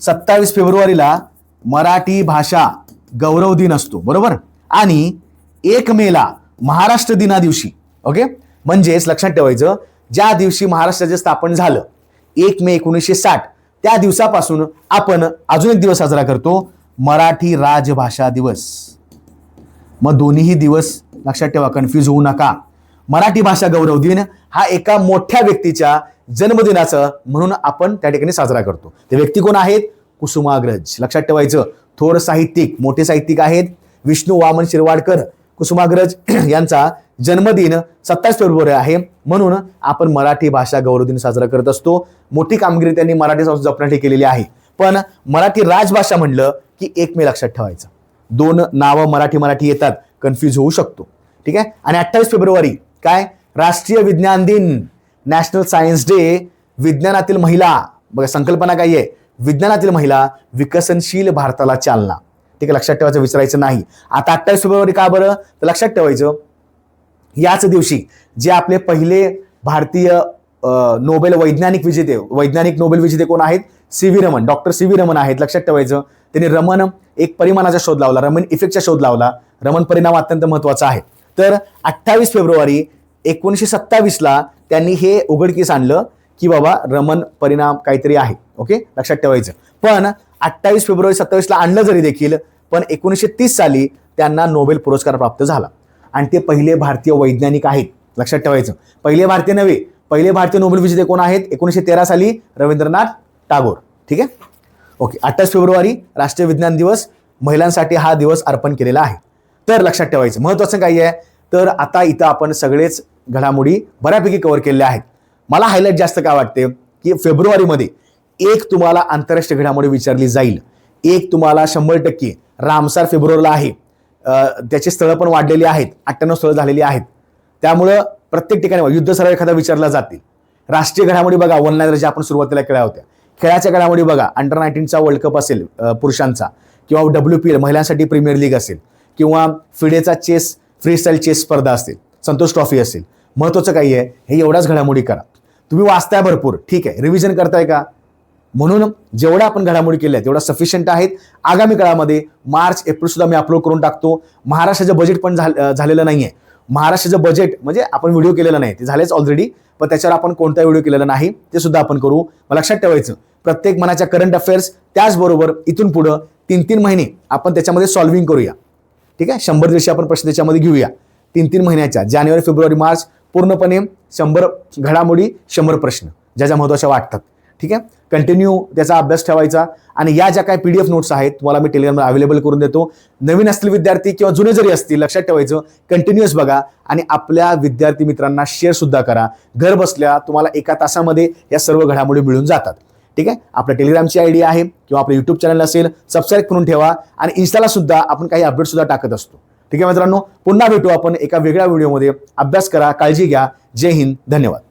27 फेब्रुवारीला मराठी भाषा गौरव दिन असतो बरोबर. आणि 1 मेला महाराष्ट्र दिना दिवशी. ओके. म्हणजेच लक्षात ठेवायचं ज्या दिवशी महाराष्ट्राचे स्थापन झालं 1 मे 1960 त्या दिवसापासून आपण अजून एक दिवस साजरा करतो मराठी राजभाषा दिवस. मग दोन्ही दिवस लक्षात ठेवा. कन्फ्यूज होऊ नका. मराठी भाषा गौरव दिन हा एका मोठ्या व्यक्तीच्या जन्मदिनाचं म्हणून आपण त्या ठिकाणी साजरा करतो. ते व्यक्ती कोण आहेत? कुसुमाग्रज. लक्षात ठेवायचं. थोर साहित्यिक, मोठे साहित्यिक आहेत विष्णू वामन शिरवाडकर. कुसुमाग्रज यांचा जन्मदिन 27 फेब्रुवारी आहे म्हणून आपण मराठी भाषा गौरव दिन साजरा करत असतो. मोठी कामगिरी त्यांनी मराठी संस्कृती जपण्यासाठी केलेली आहे. पण मराठी राजभाषा म्हणलं की 1 मे लक्षात ठेवायचं. 2 नावं मराठी येतात कन्फ्यूज होऊ शकतो. ठीक आहे. आणि 28 फेब्रुवारी काय, राष्ट्रीय विज्ञान दिन, नॅशनल सायन्स डे. विज्ञानातील महिला, बघा संकल्पना काय आहे, विज्ञानातील महिला, विकसनशील भारताला चालना. ठीक आहे, लक्षात ठेवायचं, विसरायचं नाही. आता 28 फेब्रुवारी का बरं, तर लक्षात ठेवायचं याच दिवशी जे आपले पहिले भारतीय नोबेल वैज्ञानिक नोबेल विजेते कोण आहेत, सी.व्ही. रमन, डॉक्टर सी.व्ही. रमन आहेत. लक्षात ठेवायचं, त्यांनी रमन एक परिमाणाचा शोध लावला, रमन इफेक्टचा शोध लावला. रमन परिणाम अत्यंत महत्वाचा आहे. तर 28 फेब्रुवारी 1927ला त्यांनी हे उघडकीस आणलं की बाबा रमन परिणाम काहीतरी आहे. ओके, लक्षात ठेवायचं. पण 28 फेब्रुवारी 27ला आणलं जरी देखील, पण 1930 साली त्यांना नोबेल पुरस्कार प्राप्त झाला आणि ते पहिले भारतीय वैज्ञानिक आहेत. लक्षात ठेवायचं, पहिले भारतीय नव्हे, पहिले भारतीय नोबेल विजेते कोण आहेत, 1913 साली रवींद्रनाथ टागोर. ठीक आहे. ओके, 28 फेब्रुवारी राष्ट्रीय विज्ञान दिवस, महिलांसाठी हा दिवस अर्पण केलेला आहे. तर लक्षात ठेवायचं महत्वाचं काय आहे, तर आता इथं आपण सगळेच घडामोडी बऱ्यापैकी कव्हर केलेल्या आहेत. मला हायलाइट जास्त काय वाटते की फेब्रुवारीमध्ये एक तुम्हाला आंतरराष्ट्रीय घडामोडी विचारली जाईल, एक तुम्हाला 100% रामसार फेब्रुवारीला आहे, त्याची स्थळं पण वाढलेली आहेत, 98 स्थळं झालेली आहेत. त्यामुळं प्रत्येक ठिकाणी युद्ध सराव एखादा विचारला जातील. राष्ट्रीय घडामोडी बघा, वन लाईनर ज्या आपण सुरुवातीला केल्या होत्या, खेळाच्या घडामोडी बघा, अंडर 19चा वर्ल्ड कप असेल पुरुषांचा, किंवा WPL महिलांसाठी प्रीमियर लीग असेल, किंवा फिडेचा चेस फ्रीस्टाईल चेस स्पर्धा असेल, संतोष ट्रॉफी असेल. महत्वाचं काही आहे, हे एवढ्याच घडामोडी करा. तुम्ही वाचताय भरपूर, ठीक आहे, रिव्हिजन करताय का, म्हणून जेवढ्या आपण घडामोडी केल्या तेवढ्या सफिशियंट आहेत. आगामी काळामध्ये मार्च एप्रिल सुद्धा मी अपलोड करून टाकतो. महाराष्ट्राचं बजेट पण झालेलं नाहीये. महाराष्ट्राचं बजेट म्हणजे आपण व्हिडिओ केलेला नाही, ते झालेच ऑलरेडी, पण त्याच्यावर आपण कोणता व्हिडिओ केलेला नाही, ते सुद्धा आपण करू. मला लक्षात ठेवायचं, प्रत्येक मनाच्या करंट अफेअर्स, त्याचबरोबर इथून पुढं 3-3 महिने आपण त्याच्यामध्ये सॉल्व्हिंग करूया. ठीक आहे, 100 आपण प्रश्न त्याच्यामध्ये घेऊया 3-3 महिन्याच्या, जानेवारी फेब्रुवारी मार्च, पूर्णपणे 100 घडामोडी, 100 प्रश्न ज्या ज्या महत्वाच्या वाटतात. ठीक आहे, कंटिन्यू त्याचा अभ्यास ठेवायचा. आणि या ज्या काही PDF नोट्स आहेत तुम्हाला मी टेलिग्रामला अवेलेबल करून देतो. नवीन असतील विद्यार्थी किंवा जुने जरी असतील, लक्षात ठेवायचं, कंटिन्युअस बघा आणि आपल्या विद्यार्थी मित्रांना शेअर सुद्धा करा. घर बसल्या तुम्हाला 1 तासामध्ये या सर्व घडामोडी मिळून जातात. ठीक आहे, आपल्या टेलिग्रामची ID आहे किंवा आपलं YouTube चॅनल असेल, सबस्क्राईब करून ठेवा. आणि इन्स्टाला सुद्धा आपण काही अपडेट सुद्धा टाकत असतो. ठीक आहे मित्रांनो, पुन्हा भेटू आपण एका वेगळ्या व्हिडिओमध्ये. अभ्यास करा, काळजी घ्या. जय हिंद, धन्यवाद.